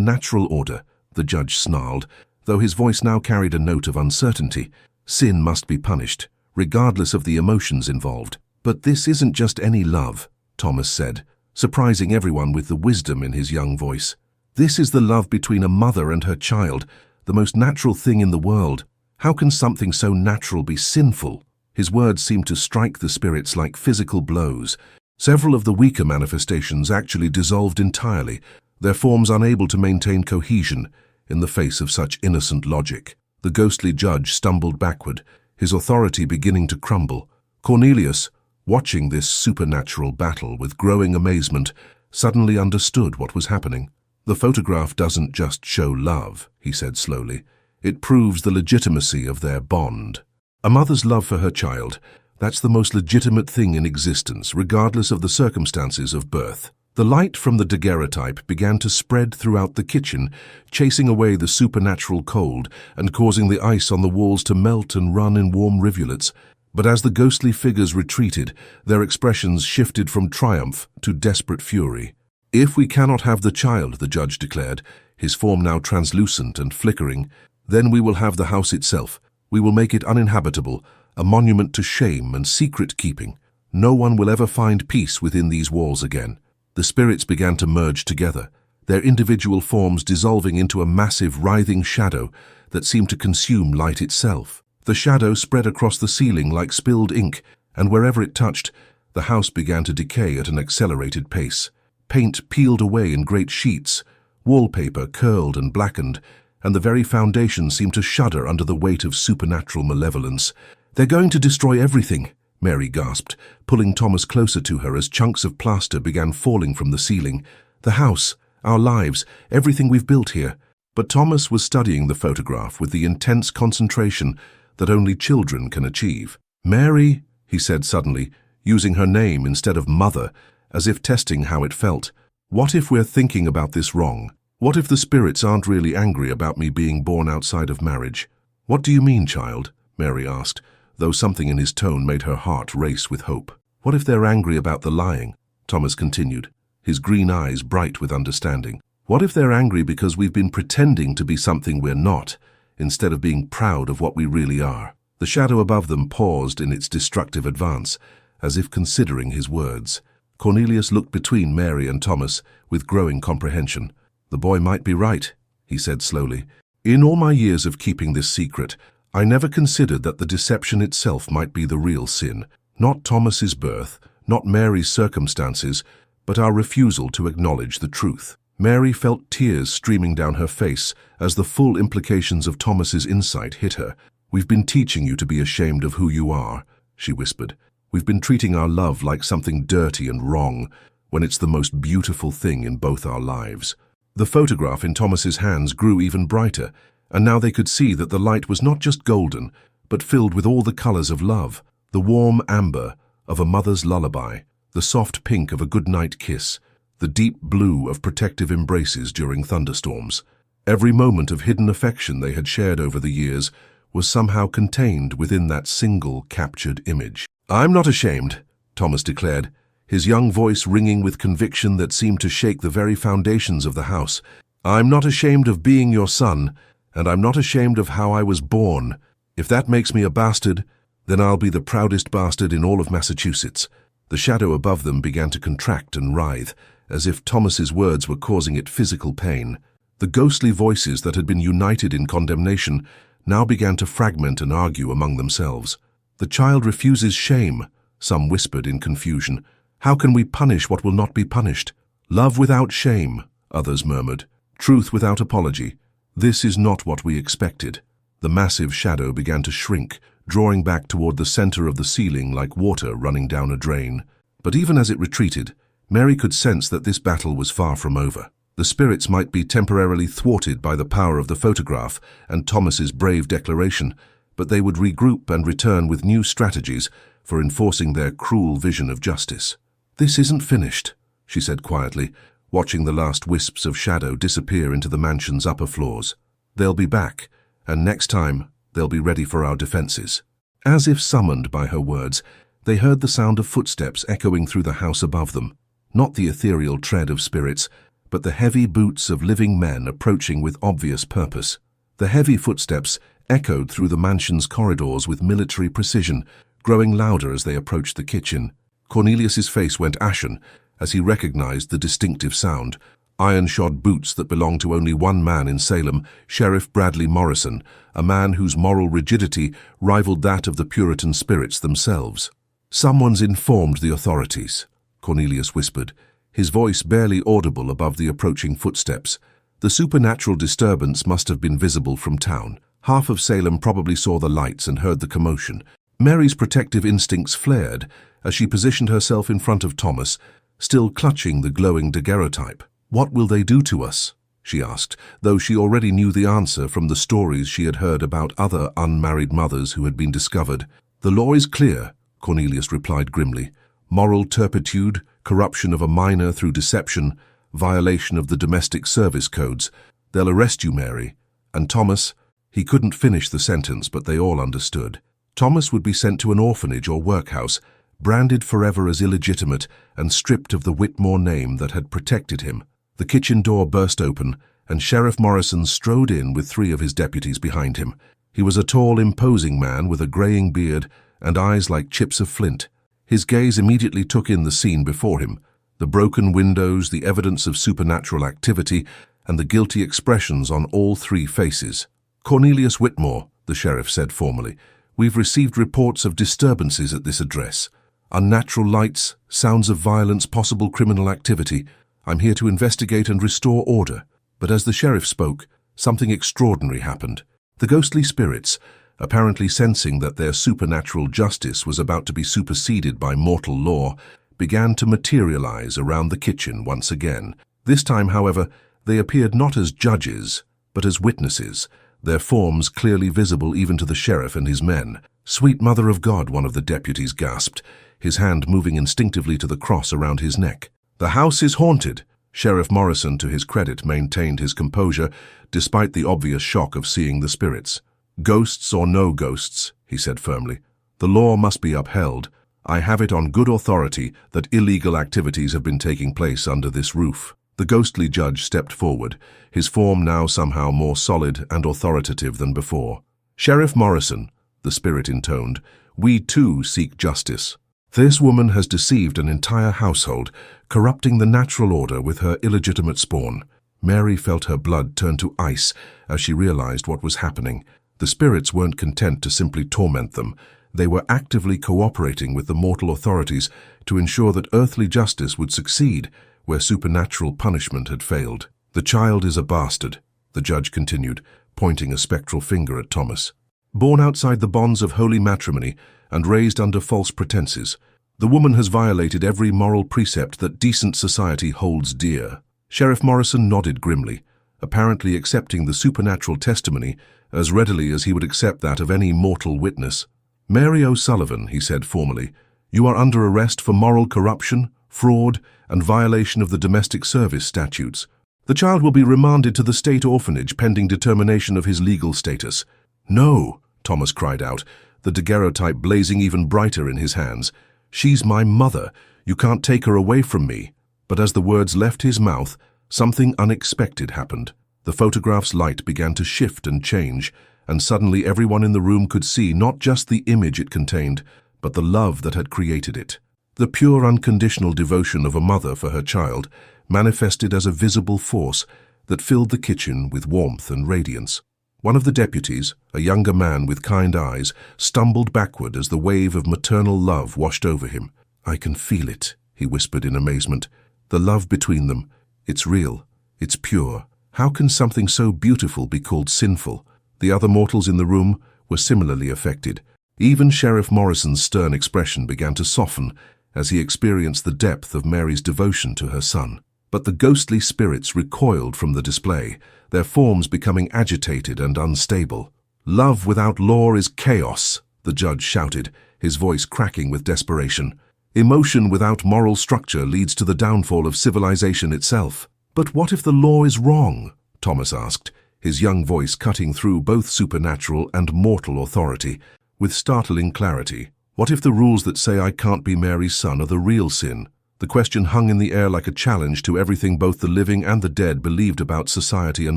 natural order," the judge snarled, though his voice now carried a note of uncertainty. "Sin must be punished, regardless of the emotions involved." "But this isn't just any love," Thomas said, surprising everyone with the wisdom in his young voice. "This is the love between a mother and her child, the most natural thing in the world. How can something so natural be sinful?" His words seemed to strike the spirits like physical blows. Several of the weaker manifestations actually dissolved entirely, their forms unable to maintain cohesion in the face of such innocent logic. The ghostly judge stumbled backward, his authority beginning to crumble. Cornelius, watching this supernatural battle with growing amazement, suddenly understood what was happening. "The photograph doesn't just show love," he said slowly. "It proves the legitimacy of their bond. A mother's love for her child, that's the most legitimate thing in existence, regardless of the circumstances of birth." The light from the daguerreotype began to spread throughout the kitchen, chasing away the supernatural cold and causing the ice on the walls to melt and run in warm rivulets. But as the ghostly figures retreated, their expressions shifted from triumph to desperate fury. "If we cannot have the child," the judge declared, his form now translucent and flickering, "then we will have the house itself. We will make it uninhabitable, a monument to shame and secret-keeping. No one will ever find peace within these walls again." The spirits began to merge together, their individual forms dissolving into a massive, writhing shadow that seemed to consume light itself. The shadow spread across the ceiling like spilled ink, and wherever it touched, the house began to decay at an accelerated pace. Paint peeled away in great sheets, wallpaper curled and blackened, and the very foundation seemed to shudder under the weight of supernatural malevolence. "They're going to destroy everything," Mary gasped, pulling Thomas closer to her as chunks of plaster began falling from the ceiling. "The house, our lives, everything we've built here." But Thomas was studying the photograph with the intense concentration that only children can achieve. "Mary," he said suddenly, using her name instead of mother, as if testing how it felt. "What if we're thinking about this wrong? What if the spirits aren't really angry about me being born outside of marriage?" "What do you mean, child?" Mary asked, though something in his tone made her heart race with hope. "What if they're angry about the lying?" Thomas continued, his green eyes bright with understanding. "What if they're angry because we've been pretending to be something we're not, instead of being proud of what we really are?" The shadow above them paused in its destructive advance, as if considering his words. Cornelius looked between Mary and Thomas with growing comprehension. "The boy might be right," he said slowly. "In all my years of keeping this secret, I never considered that the deception itself might be the real sin. Not Thomas's birth, not Mary's circumstances, but our refusal to acknowledge the truth." Mary felt tears streaming down her face as the full implications of Thomas's insight hit her. "We've been teaching you to be ashamed of who you are," she whispered. "We've been treating our love like something dirty and wrong, when it's the most beautiful thing in both our lives." The photograph in Thomas's hands grew even brighter, and now they could see that the light was not just golden, but filled with all the colors of love. The warm amber of a mother's lullaby, the soft pink of a goodnight kiss, the deep blue of protective embraces during thunderstorms. Every moment of hidden affection they had shared over the years was somehow contained within that single captured image. "I'm not ashamed," Thomas declared, his young voice ringing with conviction that seemed to shake the very foundations of the house. "I'm not ashamed of being your son, and I'm not ashamed of how I was born. If that makes me a bastard, then I'll be the proudest bastard in all of Massachusetts." The shadow above them began to contract and writhe, as if Thomas's words were causing it physical pain. The ghostly voices that had been united in condemnation now began to fragment and argue among themselves. "The child refuses shame," some whispered in confusion. "How can we punish what will not be punished?" "Love without shame," others murmured. "Truth without apology. This is not what we expected." The massive shadow began to shrink, drawing back toward the center of the ceiling like water running down a drain. But even as it retreated, Mary could sense that this battle was far from over. The spirits might be temporarily thwarted by the power of the photograph and Thomas's brave declaration, but they would regroup and return with new strategies for enforcing their cruel vision of justice. "This isn't finished," she said quietly, watching the last wisps of shadow disappear into the mansion's upper floors. "They'll be back, and next time they'll be ready for our defenses." As if summoned by her words, They heard the sound of footsteps echoing through the house above them, not the ethereal tread of spirits, but the heavy boots of living men approaching with obvious purpose. The heavy footsteps echoed through the mansion's corridors with military precision, growing louder as they approached the kitchen. Cornelius's face went ashen as he recognized the distinctive sound. Iron-shod boots that belonged to only one man in Salem, Sheriff Bradley Morrison, a man whose moral rigidity rivaled that of the Puritan spirits themselves. "Someone's informed the authorities," Cornelius whispered, his voice barely audible above the approaching footsteps. The supernatural disturbance must have been visible from town. Half of Salem probably saw the lights and heard the commotion. Mary's protective instincts flared as she positioned herself in front of Thomas, still clutching the glowing daguerreotype. "What will they do to us?" she asked, though she already knew the answer from the stories she had heard about other unmarried mothers who had been discovered. "The law is clear," Cornelius replied grimly. "Moral turpitude, corruption of a minor through deception, violation of the domestic service codes. They'll arrest you, Mary. And Thomas—" He couldn't finish the sentence, but they all understood. Thomas would be sent to an orphanage or workhouse, branded forever as illegitimate and stripped of the Whitmore name that had protected him. The kitchen door burst open, and Sheriff Morrison strode in with 3 of his deputies behind him. He was a tall, imposing man with a graying beard and eyes like chips of flint. His gaze immediately took in the scene before him, the broken windows, the evidence of supernatural activity, and the guilty expressions on all 3 faces. "Cornelius Whitmore," the sheriff said formally, "we've received reports of disturbances at this address. Unnatural lights, sounds of violence, possible criminal activity. I'm here to investigate and restore order." But as the sheriff spoke, something extraordinary happened. The ghostly spirits, apparently sensing that their supernatural justice was about to be superseded by mortal law, began to materialize around the kitchen once again. This time, however, they appeared not as judges, but as witnesses, their forms clearly visible even to the sheriff and his men. "Sweet Mother of God," one of the deputies gasped, his hand moving instinctively to the cross around his neck. "The house is haunted." Sheriff Morrison, to his credit, maintained his composure, despite the obvious shock of seeing the spirits. "Ghosts or no ghosts," he said firmly, "the law must be upheld. I have it on good authority that illegal activities have been taking place under this roof." The ghostly judge stepped forward, his form now somehow more solid and authoritative than before. "Sheriff Morrison," the spirit intoned, "we too seek justice. This woman has deceived an entire household, corrupting the natural order with her illegitimate spawn." Mary felt her blood turn to ice as she realized what was happening. The spirits weren't content to simply torment them. They were actively cooperating with the mortal authorities to ensure that earthly justice would succeed where supernatural punishment had failed. "The child is a bastard," the judge continued, pointing a spectral finger at Thomas. "Born outside the bonds of holy matrimony and raised under false pretenses. The woman has violated every moral precept that decent society holds dear." Sheriff Morrison nodded grimly, apparently accepting the supernatural testimony as readily as he would accept that of any mortal witness. "Mary O'Sullivan," he said formally, "you are under arrest for moral corruption, fraud, and violation of the domestic service statutes. The child will be remanded to the state orphanage pending determination of his legal status." "No," Thomas cried out, the daguerreotype blazing even brighter in his hands. "She's my mother. You can't take her away from me." But as the words left his mouth, something unexpected happened. The photograph's light began to shift and change, and suddenly everyone in the room could see not just the image it contained, but the love that had created it. The pure, unconditional devotion of a mother for her child, manifested as a visible force that filled the kitchen with warmth and radiance. One of the deputies, a younger man with kind eyes, stumbled backward as the wave of maternal love washed over him. "I can feel it," he whispered in amazement. "The love between them. It's real. It's pure. How can something so beautiful be called sinful?" The other mortals in the room were similarly affected. Even Sheriff Morrison's stern expression began to soften as he experienced the depth of Mary's devotion to her son. But the ghostly spirits recoiled from the display, their forms becoming agitated and unstable. "Love without law is chaos," the judge shouted, his voice cracking with desperation. "Emotion without moral structure leads to the downfall of civilization itself." "But what if the law is wrong?" Thomas asked, his young voice cutting through both supernatural and mortal authority. With startling clarity, What if the rules that say I can't be Mary's son are the real sin? The question hung in the air like a challenge to everything both the living and the dead believed about society and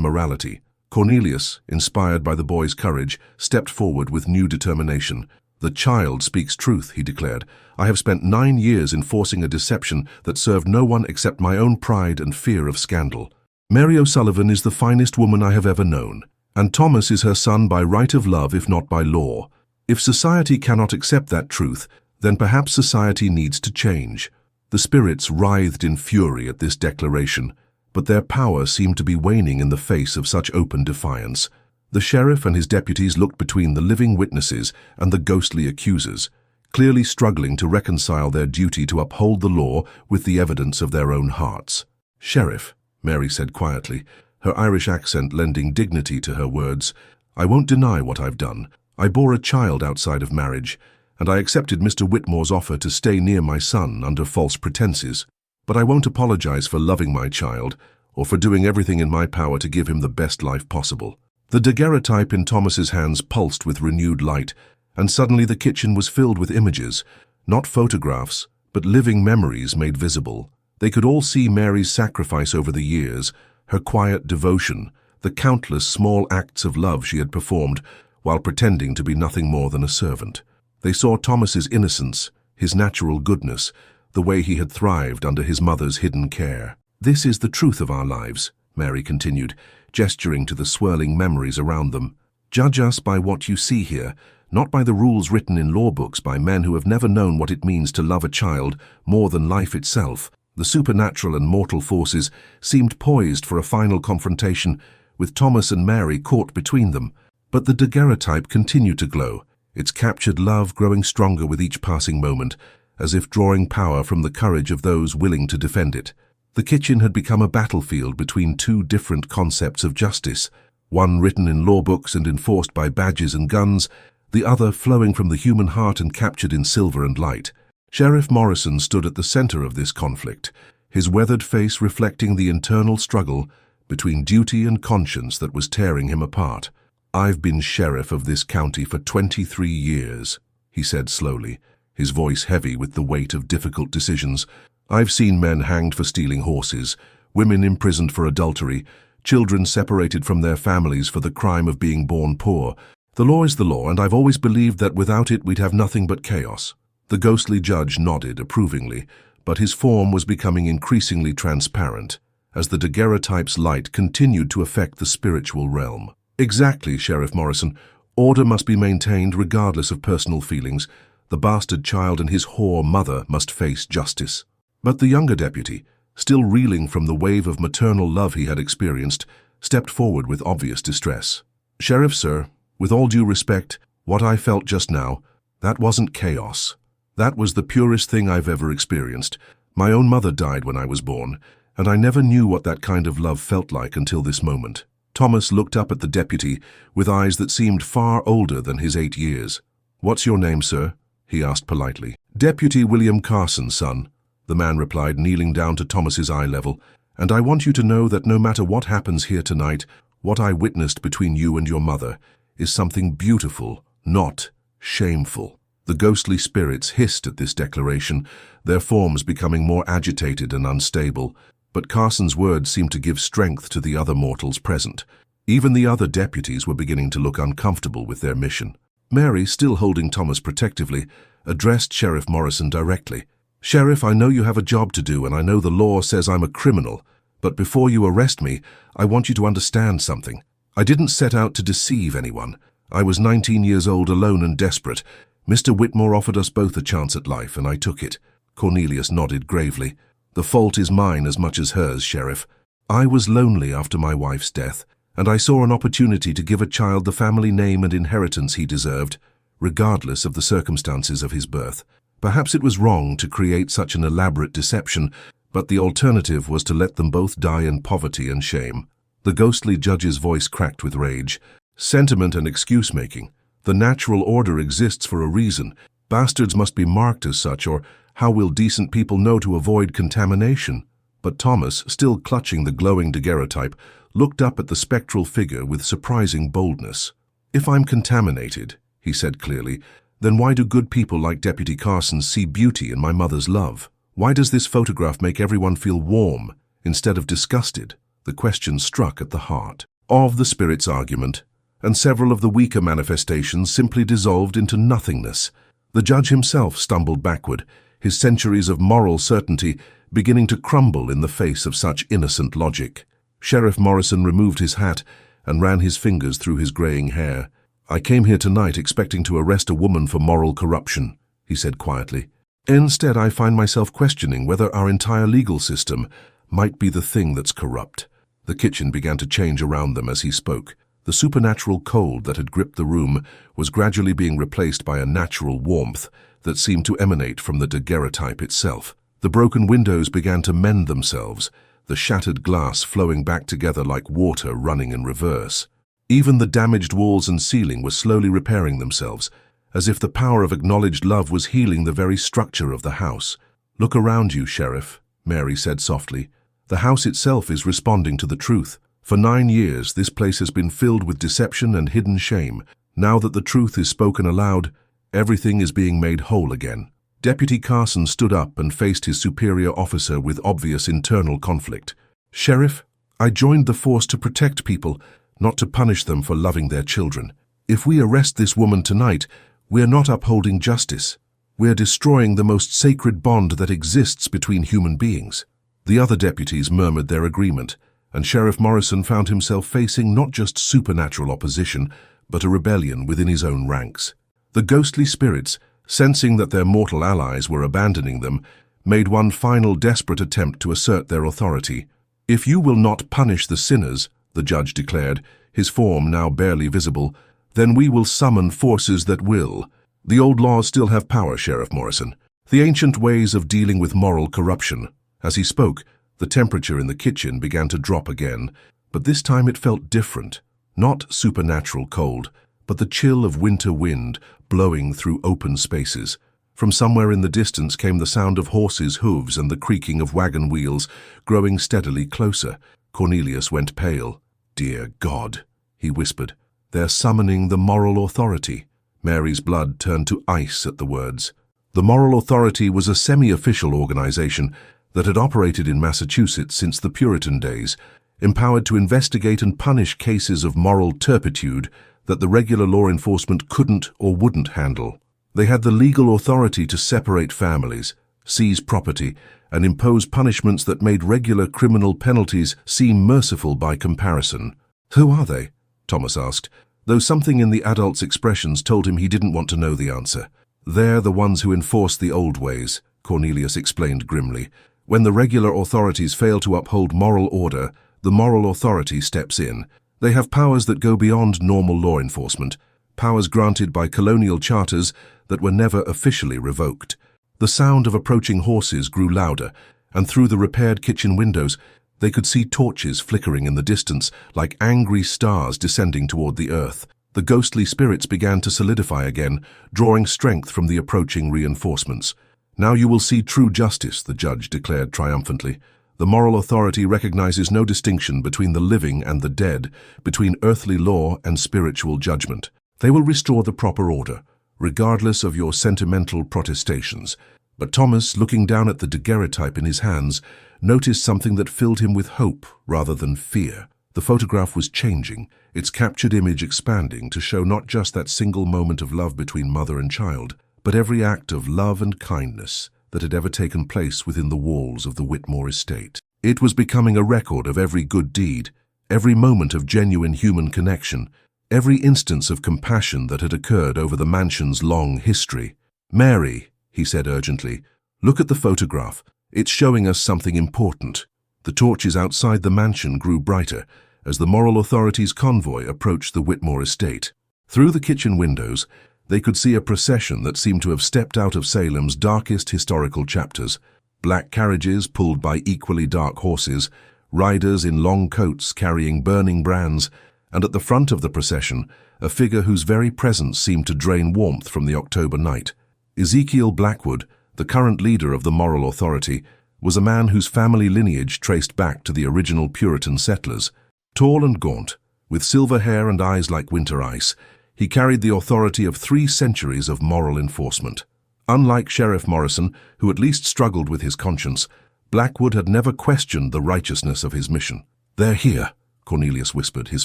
morality. Cornelius, inspired by the boy's courage, stepped forward with new determination. "The child speaks truth," he declared. "I have spent 9 years enforcing a deception that served no one except my own pride and fear of scandal. Mary O'Sullivan is the finest woman I have ever known, and Thomas is her son by right of love if not by law. If society cannot accept that truth, then perhaps society needs to change." The spirits writhed in fury at this declaration, but their power seemed to be waning in the face of such open defiance. The sheriff and his deputies looked between the living witnesses and the ghostly accusers, clearly struggling to reconcile their duty to uphold the law with the evidence of their own hearts. "Sheriff," Mary said quietly, her Irish accent lending dignity to her words, "I won't deny what I've done. I bore a child outside of marriage, and I accepted Mr. Whitmore's offer to stay near my son under false pretenses. But I won't apologize for loving my child, or for doing everything in my power to give him the best life possible." The daguerreotype in Thomas's hands pulsed with renewed light, and suddenly the kitchen was filled with images, not photographs, but living memories made visible. They could all see Mary's sacrifice over the years, her quiet devotion, the countless small acts of love she had performed while pretending to be nothing more than a servant. They saw Thomas's innocence, his natural goodness, the way he had thrived under his mother's hidden care. "This is the truth of our lives," Mary continued, gesturing to the swirling memories around them. "Judge us by what you see here, not by the rules written in law books by men who have never known what it means to love a child more than life itself." The supernatural and mortal forces seemed poised for a final confrontation, with Thomas and Mary caught between them. But the daguerreotype continued to glow, its captured love growing stronger with each passing moment, as if drawing power from the courage of those willing to defend it. The kitchen had become a battlefield between two different concepts of justice, one written in law books and enforced by badges and guns, the other flowing from the human heart and captured in silver and light. Sheriff Morrison stood at the center of this conflict, his weathered face reflecting the internal struggle between duty and conscience that was tearing him apart. "I've been sheriff of this county for 23 years, he said slowly, his voice heavy with the weight of difficult decisions. "I've seen men hanged for stealing horses, women imprisoned for adultery, children separated from their families for the crime of being born poor. The law is the law, and I've always believed that without it we'd have nothing but chaos." The ghostly judge nodded approvingly, but his form was becoming increasingly transparent as the daguerreotype's light continued to affect the spiritual realm. "Exactly, Sheriff Morrison. Order must be maintained regardless of personal feelings. The bastard child and his whore mother must face justice." But the younger deputy, still reeling from the wave of maternal love he had experienced, stepped forward with obvious distress. "Sheriff, sir, with all due respect, what I felt just now, that wasn't chaos. That was the purest thing I've ever experienced. My own mother died when I was born, and I never knew what that kind of love felt like until this moment." Thomas looked up at the deputy with eyes that seemed far older than his 8 years. "What's your name, sir?" he asked politely. "Deputy William Carson, son," the man replied, kneeling down to Thomas's eye level. "And I want you to know that no matter what happens here tonight, what I witnessed between you and your mother is something beautiful, not shameful." The ghostly spirits hissed at this declaration, their forms becoming more agitated and unstable, but Carson's words seemed to give strength to the other mortals present. Even the other deputies were beginning to look uncomfortable with their mission. Mary, still holding Thomas protectively, addressed Sheriff Morrison directly. "Sheriff, I know you have a job to do, and I know the law says I'm a criminal, but before you arrest me, I want you to understand something. I didn't set out to deceive anyone. I was 19 years old, alone and desperate. Mr. Whitmore offered us both a chance at life, and I took it." Cornelius nodded gravely. "The fault is mine as much as hers, Sheriff. I was lonely after my wife's death, and I saw an opportunity to give a child the family name and inheritance he deserved, regardless of the circumstances of his birth. Perhaps it was wrong to create such an elaborate deception, but the alternative was to let them both die in poverty and shame." The ghostly judge's voice cracked with rage. "Sentiment and excuse-making. The natural order exists for a reason. Bastards must be marked as such, or how will decent people know to avoid contamination?" But Thomas, still clutching the glowing daguerreotype, looked up at the spectral figure with surprising boldness. "If I'm contaminated," he said clearly, Then why do good people like Deputy Carson see beauty in my mother's love? Why does this photograph make everyone feel warm instead of disgusted? The question struck at the heart of the spirit's argument, and several of the weaker manifestations simply dissolved into nothingness. The judge himself stumbled backward, his centuries of moral certainty beginning to crumble in the face of such innocent logic. Sheriff Morrison removed his hat and ran his fingers through his graying hair. "I came here tonight expecting to arrest a woman for moral corruption," he said quietly. "Instead, I find myself questioning whether our entire legal system might be the thing that's corrupt." The kitchen began to change around them as he spoke. The supernatural cold that had gripped the room was gradually being replaced by a natural warmth that seemed to emanate from the daguerreotype itself. The broken windows began to mend themselves, the shattered glass flowing back together like water running in reverse. Even the damaged walls and ceiling were slowly repairing themselves, as if the power of acknowledged love was healing the very structure of the house. "Look around you, Sheriff," Mary said softly. "The house itself is responding to the truth. For 9 years, this place has been filled with deception and hidden shame. Now that the truth is spoken aloud, everything is being made whole again." Deputy Carson stood up and faced his superior officer with obvious internal conflict. "Sheriff, I joined the force to protect people, not to punish them for loving their children. If we arrest this woman tonight, we are not upholding justice. We are destroying the most sacred bond that exists between human beings." The other deputies murmured their agreement, and Sheriff Morrison found himself facing not just supernatural opposition, but a rebellion within his own ranks. The ghostly spirits, sensing that their mortal allies were abandoning them, made one final desperate attempt to assert their authority. "If you will not punish the sinners," the judge declared, his form now barely visible, "then we will summon forces that will. The old laws still have power, Sheriff Morrison. The ancient ways of dealing with moral corruption." As he spoke, the temperature in the kitchen began to drop again, but this time it felt different. Not supernatural cold, but the chill of winter wind blowing through open spaces. From somewhere in the distance came the sound of horses' hooves and the creaking of wagon wheels, growing steadily closer. Cornelius went pale. "Dear God," he whispered, "they're summoning the moral authority." Mary's blood turned to ice at the words. The Moral Authority was a semi-official organization that had operated in Massachusetts since the Puritan days, empowered to investigate and punish cases of moral turpitude that the regular law enforcement couldn't or wouldn't handle. They had the legal authority to separate families, seize property, and impose punishments that made regular criminal penalties seem merciful by comparison. "Who are they?" Thomas asked, though something in the adult's expressions told him he didn't want to know the answer. "They're the ones who enforce the old ways," Cornelius explained grimly. "When the regular authorities fail to uphold moral order, the moral authority steps in. They have powers that go beyond normal law enforcement, powers granted by colonial charters that were never officially revoked." The sound of approaching horses grew louder, and through the repaired kitchen windows, they could see torches flickering in the distance like angry stars descending toward the earth. The ghostly spirits began to solidify again, drawing strength from the approaching reinforcements. "Now you will see true justice," the judge declared triumphantly. "The moral authority recognizes no distinction between the living and the dead, between earthly law and spiritual judgment. They will restore the proper order, regardless of your sentimental protestations." But Thomas, looking down at the daguerreotype in his hands, noticed something that filled him with hope rather than fear. The photograph was changing, its captured image expanding to show not just that single moment of love between mother and child, but every act of love and kindness that had ever taken place within the walls of the Whitmore estate. It was becoming a record of every good deed, every moment of genuine human connection, every instance of compassion that had occurred over the mansion's long history. "Mary," he said urgently, "look at the photograph. It's showing us something important." The torches outside the mansion grew brighter as the moral authority's convoy approached the Whitmore estate. Through the kitchen windows, they could see a procession that seemed to have stepped out of Salem's darkest historical chapters. Black carriages pulled by equally dark horses, riders in long coats carrying burning brands, and at the front of the procession, a figure whose very presence seemed to drain warmth from the October night. Ezekiel Blackwood, the current leader of the moral authority, was a man whose family lineage traced back to the original Puritan settlers. Tall and gaunt, with silver hair and eyes like winter ice, He carried the authority of 3 centuries of moral enforcement. Unlike Sheriff Morrison, who at least struggled with his conscience, Blackwood had never questioned the righteousness of his mission. "They're here," Cornelius whispered, his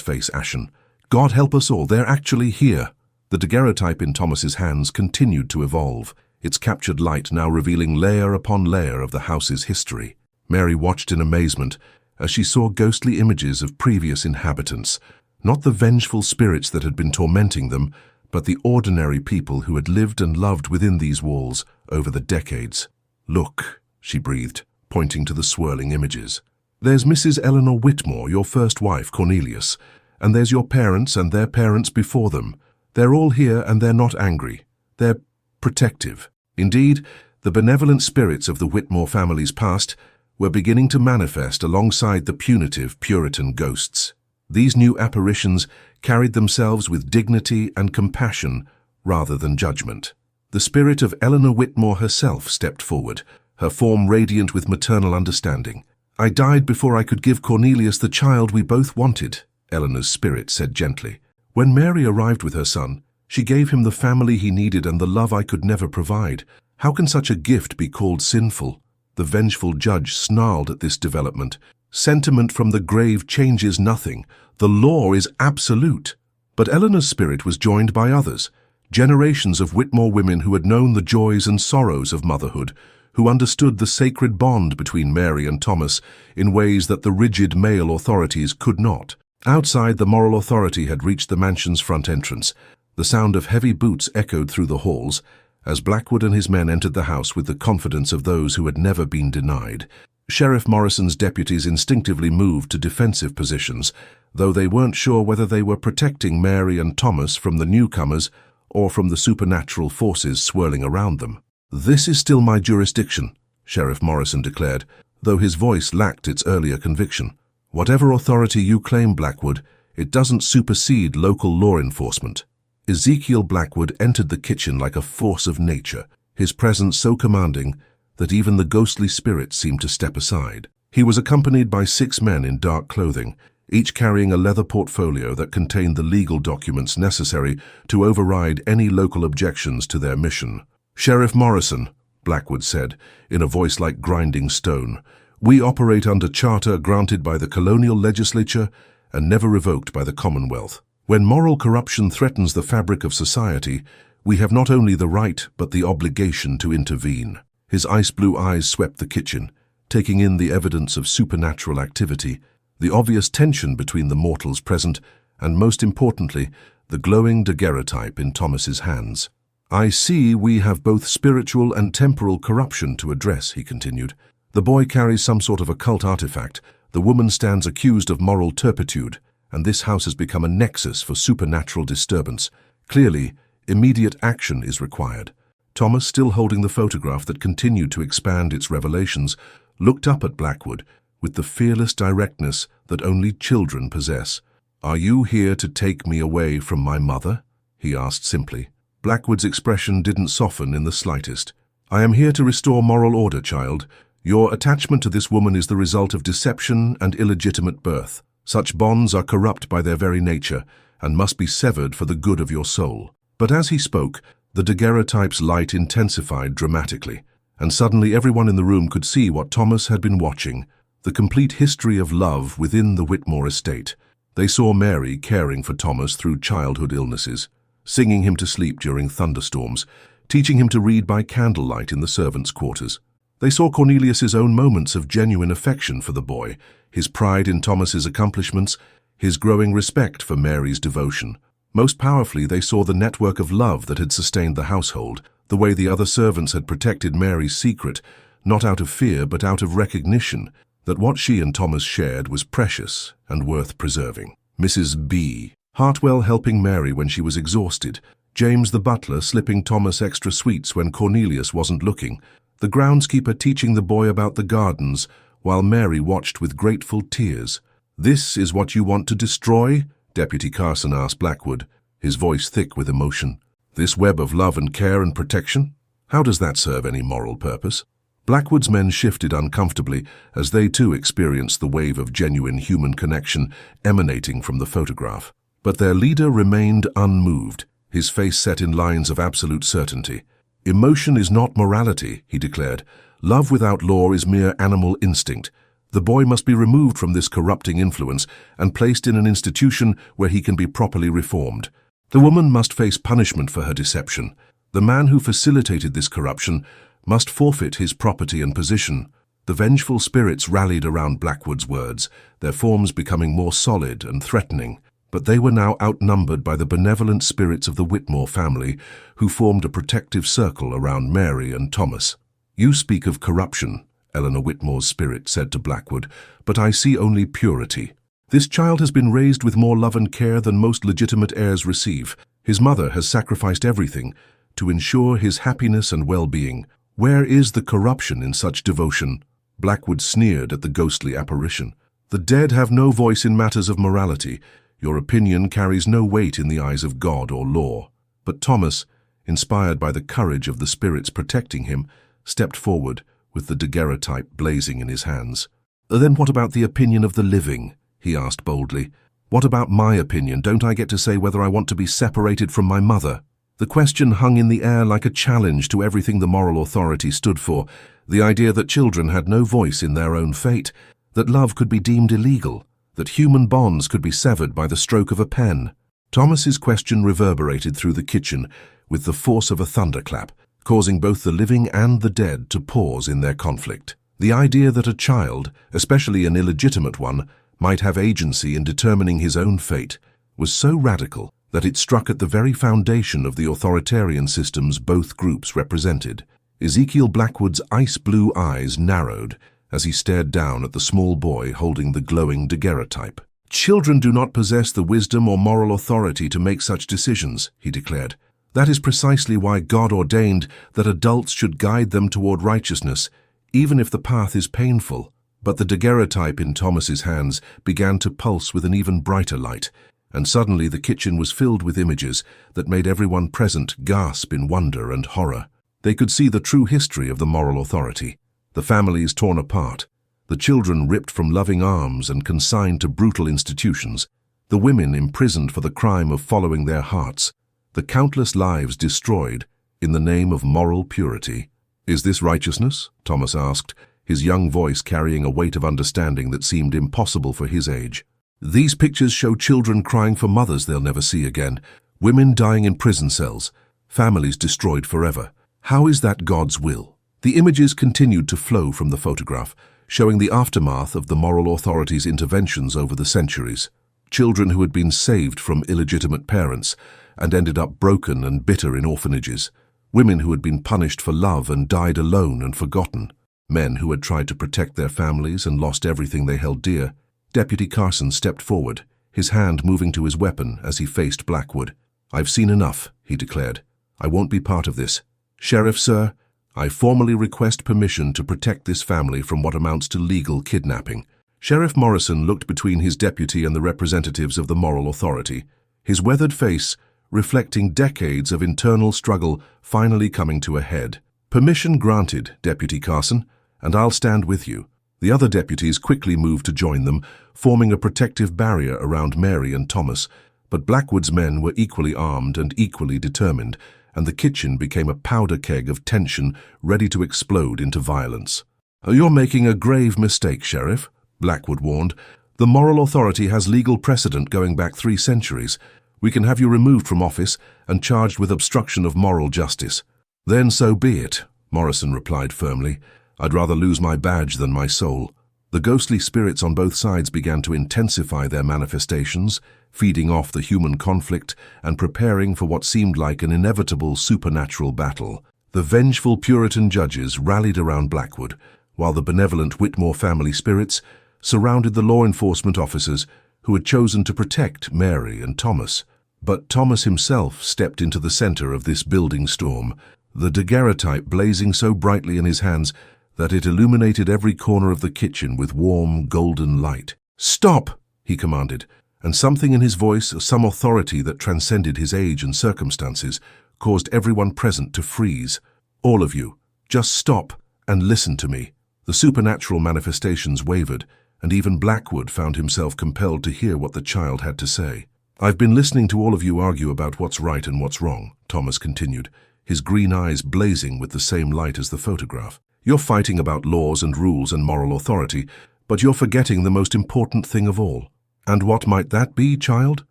face ashen. "God help us all, they're actually here." The daguerreotype in Thomas's hands continued to evolve, its captured light now revealing layer upon layer of the house's history. Mary watched in amazement as she saw ghostly images of previous inhabitants, not the vengeful spirits that had been tormenting them, but the ordinary people who had lived and loved within these walls over the decades. "Look," she breathed, pointing to the swirling images. "There's Mrs. Eleanor Whitmore, your first wife, Cornelius, and there's your parents and their parents before them. They're all here and they're not angry. They're protective." Indeed, the benevolent spirits of the Whitmore family's past were beginning to manifest alongside the punitive Puritan ghosts. These new apparitions carried themselves with dignity and compassion rather than judgment. The spirit of Eleanor Whitmore herself stepped forward, her form radiant with maternal understanding. "I died before I could give Cornelius the child we both wanted," Eleanor's spirit said gently. "When Mary arrived with her son, she gave him the family he needed and the love I could never provide. How can such a gift be called sinful?" The vengeful judge snarled at this development. "Sentiment from the grave changes nothing. The law is absolute." But Eleanor's spirit was joined by others, generations of Whitmore women who had known the joys and sorrows of motherhood, who understood the sacred bond between Mary and Thomas in ways that the rigid male authorities could not. Outside, the moral authority had reached the mansion's front entrance. The sound of heavy boots echoed through the halls as Blackwood and his men entered the house with the confidence of those who had never been denied. Sheriff Morrison's deputies instinctively moved to defensive positions, though they weren't sure whether they were protecting Mary and Thomas from the newcomers or from the supernatural forces swirling around them. "This is still my jurisdiction," Sheriff Morrison declared, though his voice lacked its earlier conviction. "Whatever authority you claim, Blackwood, it doesn't supersede local law enforcement." Ezekiel Blackwood entered the kitchen like a force of nature, his presence so commanding that even the ghostly spirits seemed to step aside. He was accompanied by 6 men in dark clothing, each carrying a leather portfolio that contained the legal documents necessary to override any local objections to their mission. "Sheriff Morrison," Blackwood said, in a voice like grinding stone, "we operate under charter granted by the colonial legislature and never revoked by the Commonwealth. When moral corruption threatens the fabric of society, we have not only the right but the obligation to intervene." His ice-blue eyes swept the kitchen, taking in the evidence of supernatural activity, the obvious tension between the mortals present, and most importantly, the glowing daguerreotype in Thomas's hands. "I see we have both spiritual and temporal corruption to address," he continued. "The boy carries some sort of occult artifact, the woman stands accused of moral turpitude, and this house has become a nexus for supernatural disturbance. Clearly, immediate action is required." Thomas, still holding the photograph that continued to expand its revelations, looked up at Blackwood with the fearless directness that only children possess. "Are you here to take me away from my mother?" he asked simply. Blackwood's expression didn't soften in the slightest. "I am here to restore moral order, child. Your attachment to this woman is the result of deception and illegitimate birth. Such bonds are corrupt by their very nature and must be severed for the good of your soul." But as he spoke, the daguerreotype's light intensified dramatically, and suddenly everyone in the room could see what Thomas had been watching, the complete history of love within the Whitmore estate. They saw Mary caring for Thomas through childhood illnesses, singing him to sleep during thunderstorms, teaching him to read by candlelight in the servants' quarters. They saw Cornelius's own moments of genuine affection for the boy, his pride in Thomas's accomplishments, his growing respect for Mary's devotion. Most powerfully, they saw the network of love that had sustained the household, the way the other servants had protected Mary's secret, not out of fear but out of recognition that what she and Thomas shared was precious and worth preserving. Mrs. B. Hartwell helping Mary when she was exhausted, James the butler slipping Thomas extra sweets when Cornelius wasn't looking, the groundskeeper teaching the boy about the gardens, while Mary watched with grateful tears. "This is what you want to destroy?" Deputy Carson asked Blackwood, his voice thick with emotion. "This web of love and care and protection? How does that serve any moral purpose?" Blackwood's men shifted uncomfortably as they too experienced the wave of genuine human connection emanating from the photograph. But their leader remained unmoved, his face set in lines of absolute certainty. "Emotion is not morality," he declared. "Love without law is mere animal instinct. The boy must be removed from this corrupting influence and placed in an institution where he can be properly reformed. The woman must face punishment for her deception. The man who facilitated this corruption must forfeit his property and position." The vengeful spirits rallied around Blackwood's words, their forms becoming more solid and threatening. But they were now outnumbered by the benevolent spirits of the Whitmore family, who formed a protective circle around Mary and Thomas. "You speak of corruption," Eleanor Whitmore's spirit said to Blackwood, "but I see only purity. This child has been raised with more love and care than most legitimate heirs receive. His mother has sacrificed everything to ensure his happiness and well-being. Where is the corruption in such devotion?" Blackwood sneered at the ghostly apparition. "The dead have no voice in matters of morality. Your opinion carries no weight in the eyes of God or law." But Thomas, inspired by the courage of the spirits protecting him, stepped forward with the daguerreotype blazing in his hands. "Then what about the opinion of the living?" he asked boldly. "What about my opinion? Don't I get to say whether I want to be separated from my mother?" The question hung in the air like a challenge to everything the moral authority stood for, the idea that children had no voice in their own fate, that love could be deemed illegal, that human bonds could be severed by the stroke of a pen. Thomas's question reverberated through the kitchen with the force of a thunderclap, causing both the living and the dead to pause in their conflict. The idea that a child, especially an illegitimate one, might have agency in determining his own fate was so radical that it struck at the very foundation of the authoritarian systems both groups represented. Ezekiel Blackwood's ice-blue eyes narrowed as he stared down at the small boy holding the glowing daguerreotype. "Children do not possess the wisdom or moral authority to make such decisions," he declared. "That is precisely why God ordained that adults should guide them toward righteousness, even if the path is painful." But the daguerreotype in Thomas's hands began to pulse with an even brighter light, and suddenly the kitchen was filled with images that made everyone present gasp in wonder and horror. They could see the true history of the moral authority, the families torn apart, the children ripped from loving arms and consigned to brutal institutions, the women imprisoned for the crime of following their hearts, the countless lives destroyed in the name of moral purity. "Is this righteousness?" Thomas asked, his young voice carrying a weight of understanding that seemed impossible for his age. "These pictures show children crying for mothers they'll never see again, women dying in prison cells, families destroyed forever. How is that God's will?" The images continued to flow from the photograph, showing the aftermath of the moral authority's interventions over the centuries. Children who had been saved from illegitimate parents and ended up broken and bitter in orphanages. Women who had been punished for love and died alone and forgotten. Men who had tried to protect their families and lost everything they held dear. Deputy Carson stepped forward, his hand moving to his weapon as he faced Blackwood. "I've seen enough," he declared. "I won't be part of this. Sheriff, sir, I formally request permission to protect this family from what amounts to legal kidnapping." Sheriff Morrison looked between his deputy and the representatives of the moral authority, his weathered face reflecting decades of internal struggle finally coming to a head. "Permission granted, Deputy Carson, and I'll stand with you." The other deputies quickly moved to join them, forming a protective barrier around Mary and Thomas, but Blackwood's men were equally armed and equally determined, and the kitchen became a powder keg of tension ready to explode into violence. "You're making a grave mistake, Sheriff," Blackwood warned. "The moral authority has legal precedent going back 3 centuries. We can have you removed from office and charged with obstruction of moral justice." "Then so be it," Morrison replied firmly. "I'd rather lose my badge than my soul." The ghostly spirits on both sides began to intensify their manifestations, feeding off the human conflict and preparing for what seemed like an inevitable supernatural battle. The vengeful Puritan judges rallied around Blackwood, while the benevolent Whitmore family spirits surrounded the law enforcement officers who had chosen to protect Mary and Thomas. But Thomas himself stepped into the center of this building storm, the daguerreotype blazing so brightly in his hands that it illuminated every corner of the kitchen with warm, golden light. "Stop!" he commanded, and something in his voice, some authority that transcended his age and circumstances, caused everyone present to freeze. "All of you, just stop and listen to me." The supernatural manifestations wavered, and even Blackwood found himself compelled to hear what the child had to say. "I've been listening to all of you argue about what's right and what's wrong," Thomas continued, his green eyes blazing with the same light as the photograph. "You're fighting about laws and rules and moral authority, but you're forgetting the most important thing of all." "And what might that be, child?"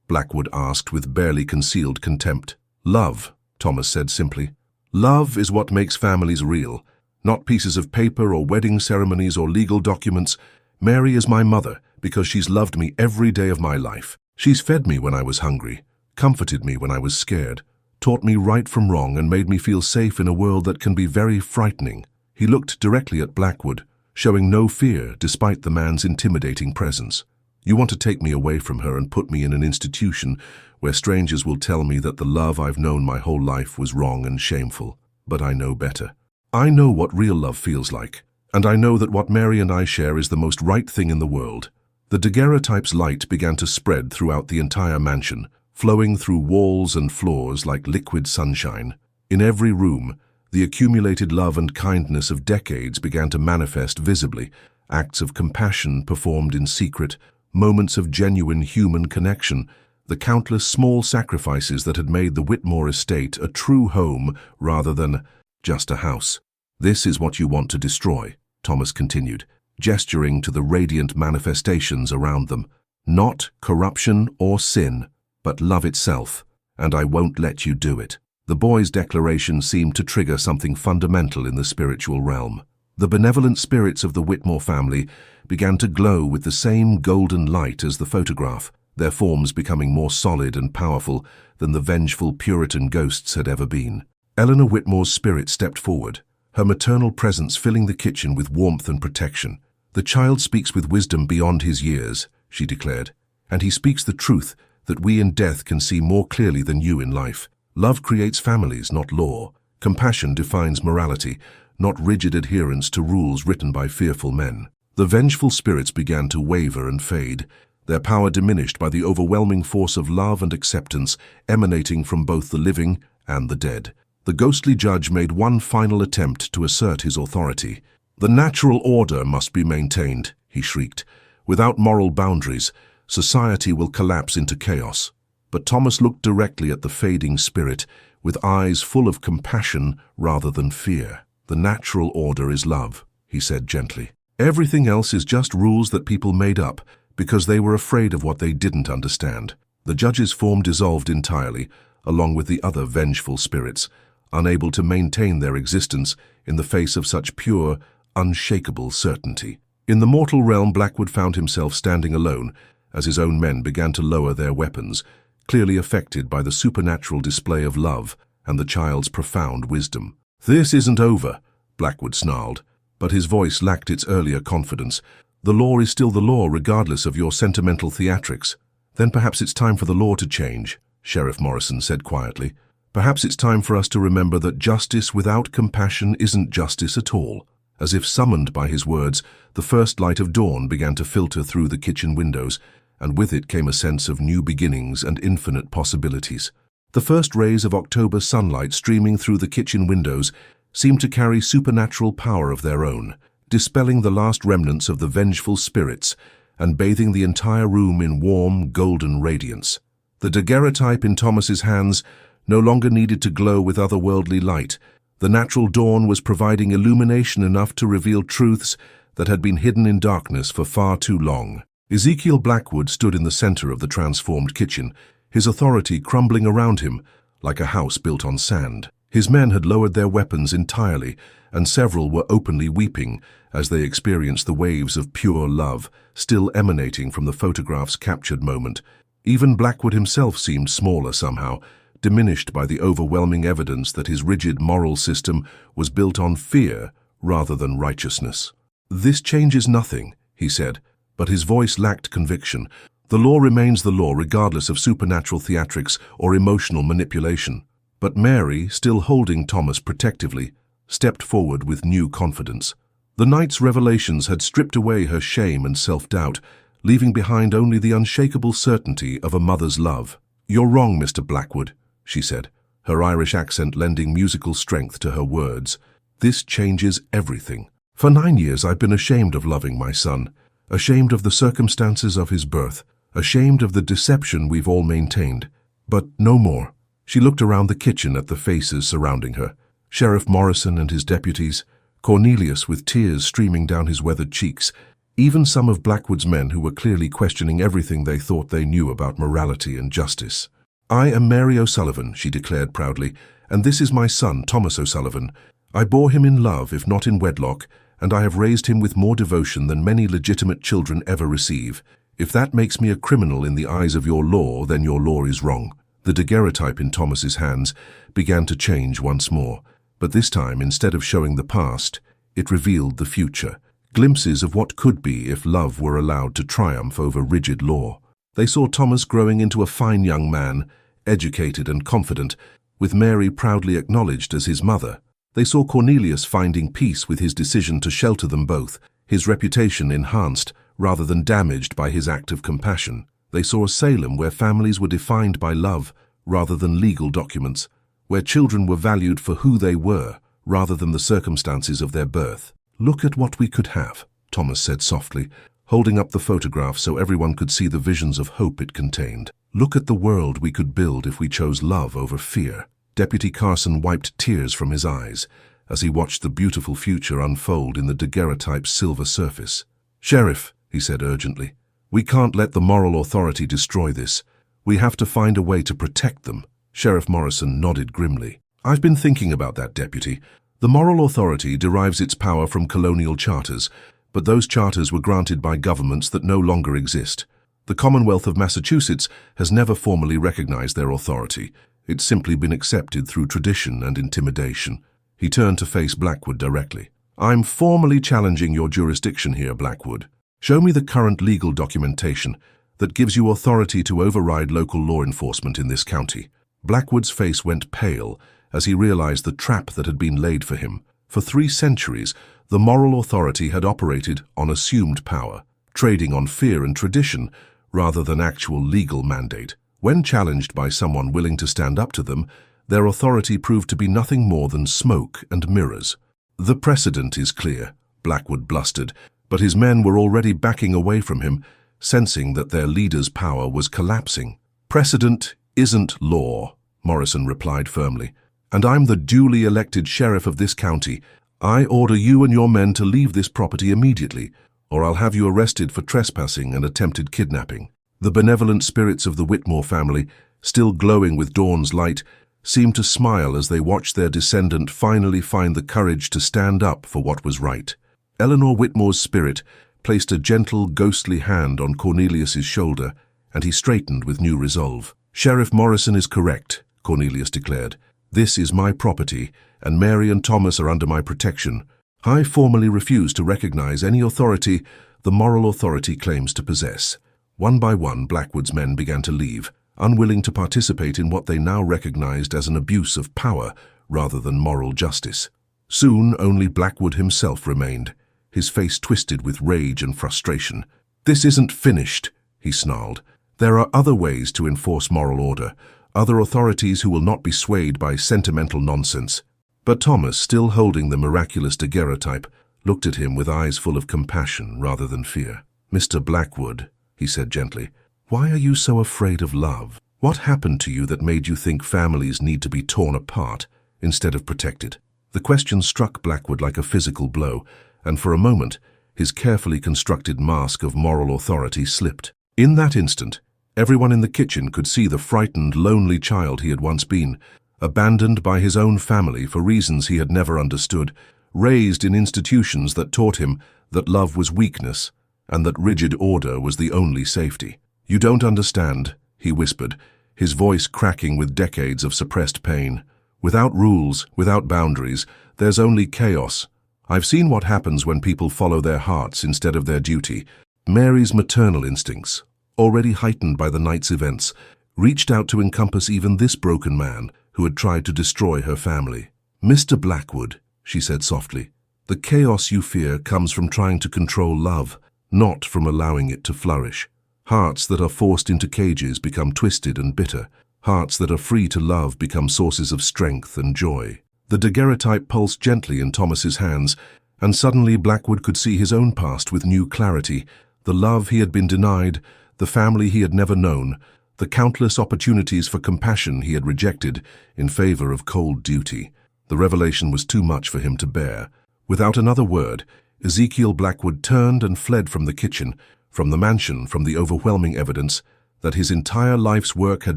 Blackwood asked with barely concealed contempt. "Love," Thomas said simply. "Love is what makes families real, not pieces of paper or wedding ceremonies or legal documents. Mary is my mother because she's loved me every day of my life. She's fed me when I was hungry, comforted me when I was scared, taught me right from wrong and made me feel safe in a world that can be very frightening." He looked directly at Blackwood, showing no fear despite the man's intimidating presence. "You want to take me away from her and put me in an institution where strangers will tell me that the love I've known my whole life was wrong and shameful. But I know better. I know what real love feels like, and I know that what Mary and I share is the most right thing in the world." The daguerreotype's light began to spread throughout the entire mansion, flowing through walls and floors like liquid sunshine. In every room, the accumulated love and kindness of decades began to manifest visibly, acts of compassion performed in secret, moments of genuine human connection, the countless small sacrifices that had made the Whitmore estate a true home rather than just a house. "This is what you want to destroy," Thomas continued, gesturing to the radiant manifestations around them. "Not corruption or sin, but love itself, and I won't let you do it." The boy's declaration seemed to trigger something fundamental in the spiritual realm. The benevolent spirits of the Whitmore family began to glow with the same golden light as the photograph, their forms becoming more solid and powerful than the vengeful Puritan ghosts had ever been. Eleanor Whitmore's spirit stepped forward, her maternal presence filling the kitchen with warmth and protection. "The child speaks with wisdom beyond his years," she declared, "and he speaks the truth that we in death can see more clearly than you in life. Love creates families, not law. Compassion defines morality, not rigid adherence to rules written by fearful men." The vengeful spirits began to waver and fade, their power diminished by the overwhelming force of love and acceptance emanating from both the living and the dead. The ghostly judge made one final attempt to assert his authority. "The natural order must be maintained," he shrieked. "Without moral boundaries, society will collapse into chaos." But Thomas looked directly at the fading spirit, with eyes full of compassion rather than fear. "The natural order is love," he said gently. "Everything else is just rules that people made up because they were afraid of what they didn't understand." The judge's form dissolved entirely, along with the other vengeful spirits, unable to maintain their existence in the face of such pure, unshakable certainty. In the mortal realm, Blackwood found himself standing alone as his own men began to lower their weapons, clearly affected by the supernatural display of love and the child's profound wisdom. "This isn't over," Blackwood snarled, but his voice lacked its earlier confidence. "The law is still the law regardless of your sentimental theatrics." "Then perhaps it's time for the law to change," Sheriff Morrison said quietly. "Perhaps it's time for us to remember that justice without compassion isn't justice at all." As if summoned by his words, the first light of dawn began to filter through the kitchen windows, and with it came a sense of new beginnings and infinite possibilities. The first rays of October sunlight streaming through the kitchen windows seemed to carry supernatural power of their own, dispelling the last remnants of the vengeful spirits and bathing the entire room in warm, golden radiance. The daguerreotype in Thomas's hands no longer needed to glow with otherworldly light. The natural dawn was providing illumination enough to reveal truths that had been hidden in darkness for far too long. Ezekiel Blackwood stood in the center of the transformed kitchen, his authority crumbling around him like a house built on sand. His men had lowered their weapons entirely, and several were openly weeping as they experienced the waves of pure love still emanating from the photograph's captured moment. Even Blackwood himself seemed smaller somehow, diminished by the overwhelming evidence that his rigid moral system was built on fear rather than righteousness. "This changes nothing," he said, but his voice lacked conviction. "The law remains the law regardless of supernatural theatrics or emotional manipulation." But Mary, still holding Thomas protectively, stepped forward with new confidence. The night's revelations had stripped away her shame and self-doubt, leaving behind only the unshakable certainty of a mother's love. "You're wrong, Mr. Blackwood," she said, her Irish accent lending musical strength to her words. "This changes everything. For 9 years I've been ashamed of loving my son, ashamed of the circumstances of his birth, ashamed of the deception we've all maintained. But no more. She looked around the kitchen at the faces surrounding her. Sheriff Morrison and his deputies, Cornelius with tears streaming down his weathered cheeks, even some of Blackwood's men who were clearly questioning everything they thought they knew about morality and justice. "I am Mary O'Sullivan," she declared proudly, "and this is my son, Thomas O'Sullivan. I bore him in love, if not in wedlock, and I have raised him with more devotion than many legitimate children ever receive. If that makes me a criminal in the eyes of your law, then your law is wrong." The daguerreotype in Thomas's hands began to change once more, but this time, instead of showing the past, it revealed the future, glimpses of what could be if love were allowed to triumph over rigid law. They saw Thomas growing into a fine young man, educated and confident, with Mary proudly acknowledged as his mother. They saw Cornelius finding peace with his decision to shelter them both, his reputation enhanced rather than damaged by his act of compassion. They saw a Salem where families were defined by love rather than legal documents, where children were valued for who they were rather than the circumstances of their birth. "Look at what we could have," Thomas said softly, holding up the photograph so everyone could see the visions of hope it contained. "Look at the world we could build if we chose love over fear." Deputy Carson wiped tears from his eyes as he watched the beautiful future unfold in the daguerreotype's silver surface. "Sheriff," he said urgently, "we can't let the moral authority destroy this. We have to find a way to protect them." Sheriff Morrison nodded grimly. "I've been thinking about that, Deputy. The moral authority derives its power from colonial charters, but those charters were granted by governments that no longer exist. The Commonwealth of Massachusetts has never formally recognized their authority. It's simply been accepted through tradition and intimidation." He turned to face Blackwood directly. "I'm formally challenging your jurisdiction here, Blackwood. Show me the current legal documentation that gives you authority to override local law enforcement in this county." Blackwood's face went pale as he realized the trap that had been laid for him. For 3 centuries, the moral authority had operated on assumed power, trading on fear and tradition rather than actual legal mandate. When challenged by someone willing to stand up to them, their authority proved to be nothing more than smoke and mirrors. "The precedent is clear," Blackwood blustered, but his men were already backing away from him, sensing that their leader's power was collapsing. "Precedent isn't law," Morrison replied firmly, "and I'm the duly elected sheriff of this county. I order you and your men to leave this property immediately, or I'll have you arrested for trespassing and attempted kidnapping." The benevolent spirits of the Whitmore family, still glowing with dawn's light, seemed to smile as they watched their descendant finally find the courage to stand up for what was right. Eleanor Whitmore's spirit placed a gentle, ghostly hand on Cornelius's shoulder, and he straightened with new resolve. "Sheriff Morrison is correct," Cornelius declared. "This is my property, and Mary and Thomas are under my protection. I formally refuse to recognize any authority the moral authority claims to possess." One by one, Blackwood's men began to leave, unwilling to participate in what they now recognized as an abuse of power rather than moral justice. Soon, only Blackwood himself remained, his face twisted with rage and frustration. "This isn't finished," he snarled. "There are other ways to enforce moral order, other authorities who will not be swayed by sentimental nonsense." But Thomas, still holding the miraculous daguerreotype, looked at him with eyes full of compassion rather than fear. "Mr. Blackwood," he said gently, "why are you so afraid of love? What happened to you that made you think families need to be torn apart instead of protected?" The question struck Blackwood like a physical blow, and for a moment, his carefully constructed mask of moral authority slipped. In that instant, everyone in the kitchen could see the frightened, lonely child he had once been, abandoned by his own family for reasons he had never understood, raised in institutions that taught him that love was weakness and that rigid order was the only safety. "You don't understand," he whispered, his voice cracking with decades of suppressed pain. "Without rules, without boundaries, there's only chaos. I've seen what happens when people follow their hearts instead of their duty." Mary's maternal instincts, already heightened by the night's events, reached out to encompass even this broken man who had tried to destroy her family. "Mr. Blackwood," she said softly, "the chaos you fear comes from trying to control love, not from allowing it to flourish. Hearts that are forced into cages become twisted and bitter. Hearts that are free to love become sources of strength and joy." The daguerreotype pulsed gently in Thomas's hands, and suddenly Blackwood could see his own past with new clarity, the love he had been denied, the family he had never known, the countless opportunities for compassion he had rejected in favor of cold duty. The revelation was too much for him to bear. Without another word, Ezekiel Blackwood turned and fled from the kitchen, from the mansion, from the overwhelming evidence that his entire life's work had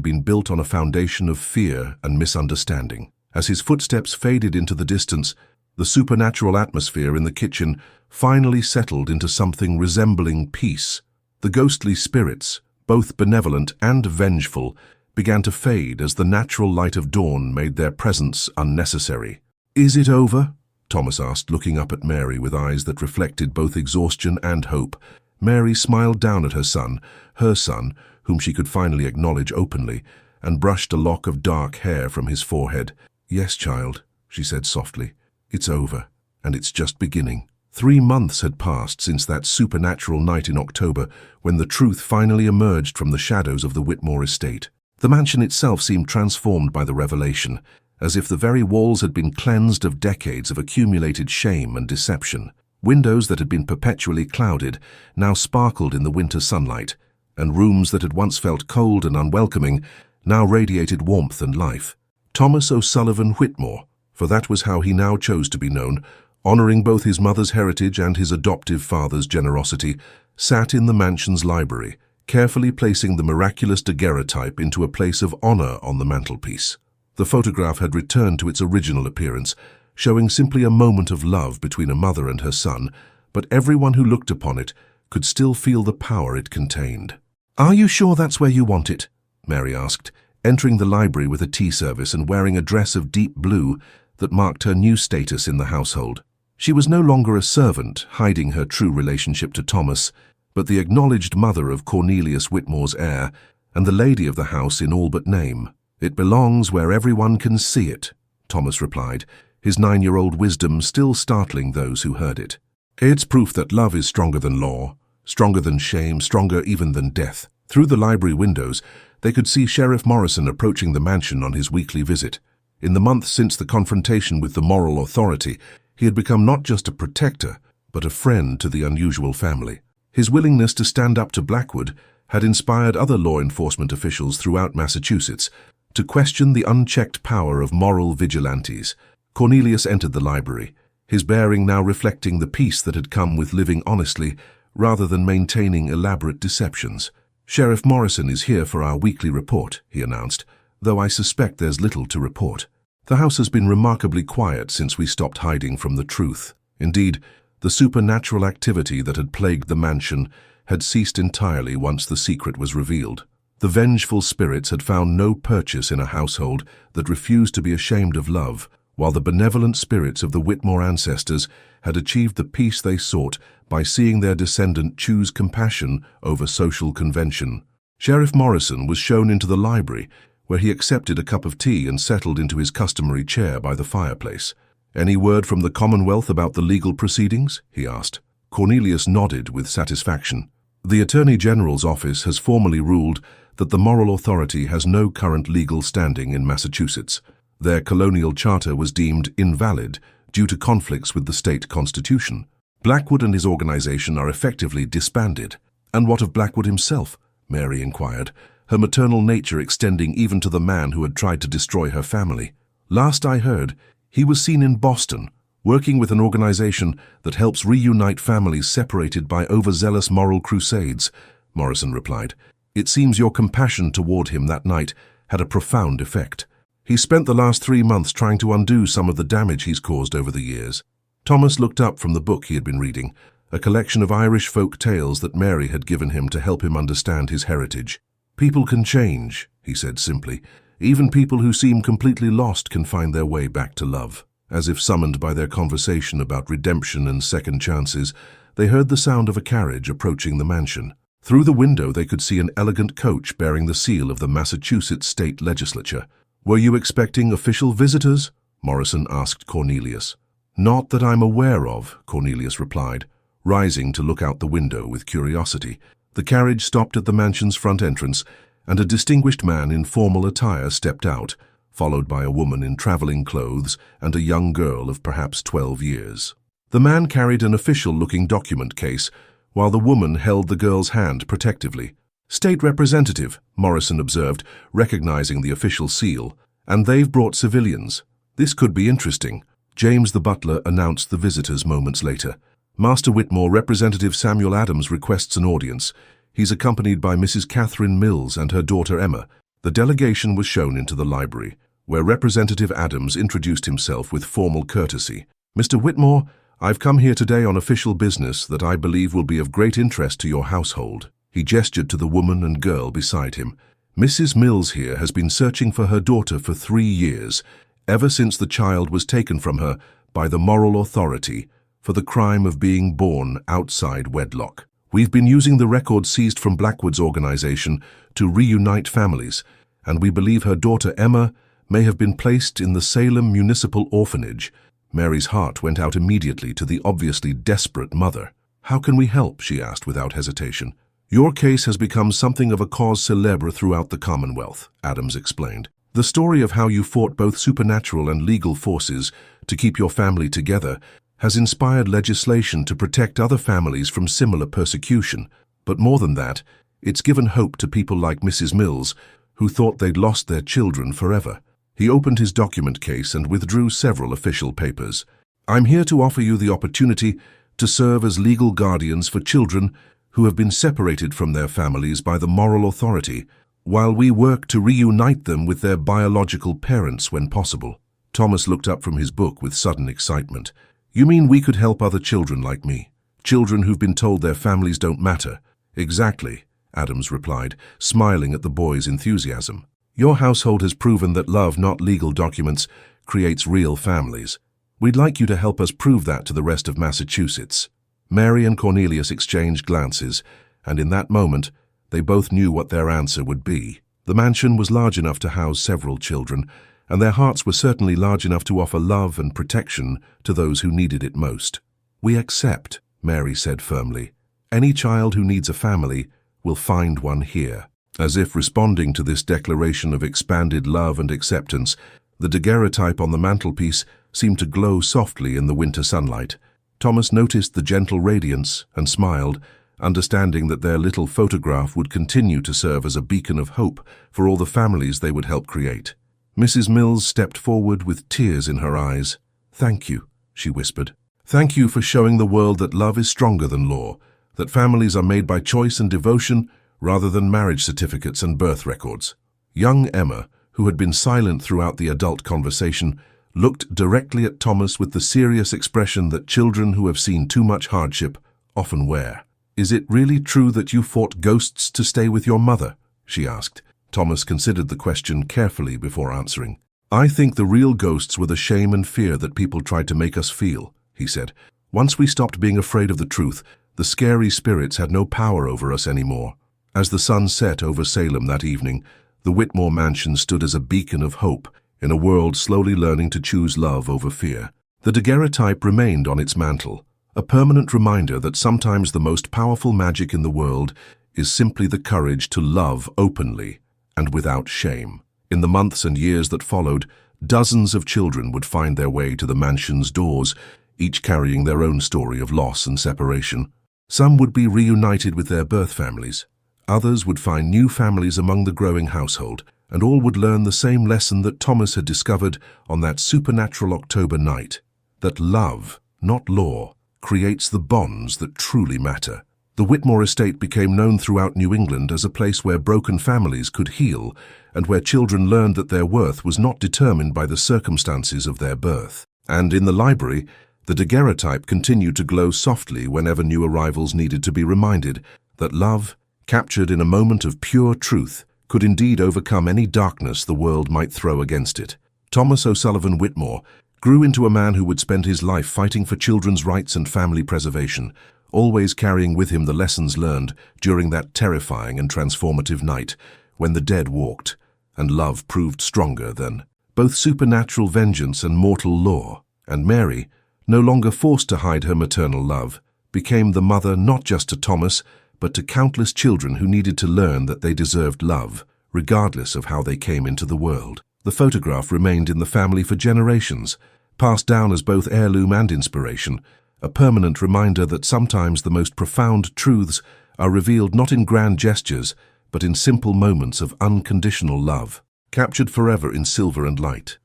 been built on a foundation of fear and misunderstanding. As his footsteps faded into the distance, the supernatural atmosphere in the kitchen finally settled into something resembling peace. The ghostly spirits, both benevolent and vengeful, began to fade as the natural light of dawn made their presence unnecessary. "Is it over?" Thomas asked, looking up at Mary with eyes that reflected both exhaustion and hope. Mary smiled down at her son, whom she could finally acknowledge openly, and brushed a lock of dark hair from his forehead. "Yes, child," she said softly. "It's over, and it's just beginning." 3 months had passed since that supernatural night in October when the truth finally emerged from the shadows of the Whitmore estate. The mansion itself seemed transformed by the revelation, as if the very walls had been cleansed of decades of accumulated shame and deception. Windows that had been perpetually clouded now sparkled in the winter sunlight, and rooms that had once felt cold and unwelcoming now radiated warmth and life. Thomas O'Sullivan Whitmore, for that was how he now chose to be known, honoring both his mother's heritage and his adoptive father's generosity, sat in the mansion's library, carefully placing the miraculous daguerreotype into a place of honor on the mantelpiece. The photograph had returned to its original appearance, showing simply a moment of love between a mother and her son, but everyone who looked upon it could still feel the power it contained. "Are you sure that's where you want it?" Mary asked, entering the library with a tea service and wearing a dress of deep blue that marked her new status in the household. She was no longer a servant, hiding her true relationship to Thomas, but the acknowledged mother of Cornelius Whitmore's heir, and the lady of the house in all but name. "It belongs where everyone can see it," Thomas replied, his 9-year-old wisdom still startling those who heard it. "It's proof that love is stronger than law, stronger than shame, stronger even than death." Through the library windows, they could see Sheriff Morrison approaching the mansion on his weekly visit. In the month since the confrontation with the moral authority, he had become not just a protector, but a friend to the unusual family. His willingness to stand up to Blackwood had inspired other law enforcement officials throughout Massachusetts to question the unchecked power of moral vigilantes. Cornelius entered the library, his bearing now reflecting the peace that had come with living honestly rather than maintaining elaborate deceptions. "Sheriff Morrison is here for our weekly report," he announced, "though I suspect there's little to report. The house has been remarkably quiet since we stopped hiding from the truth. Indeed, the supernatural activity that had plagued the mansion had ceased entirely once the secret was revealed. The vengeful spirits had found no purchase in a household that refused to be ashamed of love, while the benevolent spirits of the Whitmore ancestors had achieved the peace they sought by seeing their descendant choose compassion over social convention. Sheriff Morrison was shown into the library, where he accepted a cup of tea and settled into his customary chair by the fireplace. "Any word from the Commonwealth about the legal proceedings?" he asked. Cornelius nodded with satisfaction. "The Attorney General's office has formally ruled that the moral authority has no current legal standing in Massachusetts. Their colonial charter was deemed invalid due to conflicts with the state constitution. Blackwood and his organization are effectively disbanded." "And what of Blackwood himself?" Mary inquired, her maternal nature extending even to the man who had tried to destroy her family. "Last I heard, he was seen in Boston, working with an organization that helps reunite families separated by overzealous moral crusades," Morrison replied. "It seems your compassion toward him that night had a profound effect. He spent the last 3 months trying to undo some of the damage he's caused over the years." Thomas looked up from the book he had been reading, a collection of Irish folk tales that Mary had given him to help him understand his heritage. "People can change," he said simply. "Even people who seem completely lost can find their way back to love." As if summoned by their conversation about redemption and second chances, they heard the sound of a carriage approaching the mansion. Through the window they could see an elegant coach bearing the seal of the Massachusetts State Legislature. "Were you expecting official visitors?" Morrison asked Cornelius. "Not that I'm aware of," Cornelius replied, rising to look out the window with curiosity. The carriage stopped at the mansion's front entrance, and a distinguished man in formal attire stepped out, followed by a woman in traveling clothes and a young girl of perhaps 12 years. The man carried an official-looking document case, while the woman held the girl's hand protectively. "State representative," Morrison observed, recognizing the official seal. "And they've brought civilians. This could be interesting." James the butler announced the visitors moments later. "Master Whitmore, Representative Samuel Adams requests an audience. He's accompanied by Mrs. Catherine Mills and her daughter Emma." The delegation was shown into the library, where Representative Adams introduced himself with formal courtesy. "Mr. Whitmore, I've come here today on official business that I believe will be of great interest to your household." He gestured to the woman and girl beside him. "Mrs. Mills here has been searching for her daughter for 3 years, ever since the child was taken from her by the moral authority for the crime of being born outside wedlock. We've been using the records seized from Blackwood's organization to reunite families, and we believe her daughter Emma may have been placed in the Salem Municipal Orphanage." Mary's heart went out immediately to the obviously desperate mother. "How can we help?" she asked without hesitation. "Your case has become something of a cause célèbre throughout the Commonwealth," Adams explained. "The story of how you fought both supernatural and legal forces to keep your family together has inspired legislation to protect other families from similar persecution. But more than that, it's given hope to people like Mrs. Mills, who thought they'd lost their children forever." He opened his document case and withdrew several official papers. "I'm here to offer you the opportunity to serve as legal guardians for children who have been separated from their families by the moral authority, while we work to reunite them with their biological parents when possible." Thomas looked up from his book with sudden excitement. "You mean we could help other children like me? Children who've been told their families don't matter?" "Exactly," Adams replied, smiling at the boy's enthusiasm. "Your household has proven that love, not legal documents, creates real families. We'd like you to help us prove that to the rest of Massachusetts." Mary and Cornelius exchanged glances, and in that moment, they both knew what their answer would be. The mansion was large enough to house several children, and their hearts were certainly large enough to offer love and protection to those who needed it most. "We accept," Mary said firmly. "Any child who needs a family will find one here." As if responding to this declaration of expanded love and acceptance, the daguerreotype on the mantelpiece seemed to glow softly in the winter sunlight. Thomas noticed the gentle radiance and smiled, understanding that their little photograph would continue to serve as a beacon of hope for all the families they would help create. Mrs. Mills stepped forward with tears in her eyes. "Thank you," she whispered. "Thank you for showing the world that love is stronger than law, that families are made by choice and devotion rather than marriage certificates and birth records." Young Emma, who had been silent throughout the adult conversation, looked directly at Thomas with the serious expression that children who have seen too much hardship often wear. "Is it really true that you fought ghosts to stay with your mother?" she asked. Thomas considered the question carefully before answering. "I think the real ghosts were the shame and fear that people tried to make us feel," he said. "Once we stopped being afraid of the truth, the scary spirits had no power over us anymore." As the sun set over Salem that evening, the Whitmore mansion stood as a beacon of hope in a world slowly learning to choose love over fear. The daguerreotype remained on its mantel, a permanent reminder that sometimes the most powerful magic in the world is simply the courage to love openly and without shame. In the months and years that followed, dozens of children would find their way to the mansion's doors, each carrying their own story of loss and separation. Some would be reunited with their birth families. Others would find new families among the growing household, and all would learn the same lesson that Thomas had discovered on that supernatural October night, that love, not law, creates the bonds that truly matter. The Whitmore estate became known throughout New England as a place where broken families could heal and where children learned that their worth was not determined by the circumstances of their birth. And in the library, the daguerreotype continued to glow softly whenever new arrivals needed to be reminded that love, captured in a moment of pure truth, could indeed overcome any darkness the world might throw against it. Thomas O'Sullivan Whitmore grew into a man who would spend his life fighting for children's rights and family preservation, always carrying with him the lessons learned during that terrifying and transformative night when the dead walked and love proved stronger than both supernatural vengeance and mortal law. And Mary, no longer forced to hide her maternal love, became the mother not just to Thomas, but to countless children who needed to learn that they deserved love, regardless of how they came into the world. The photograph remained in the family for generations, passed down as both heirloom and inspiration, a permanent reminder that sometimes the most profound truths are revealed not in grand gestures, but in simple moments of unconditional love, captured forever in silver and light.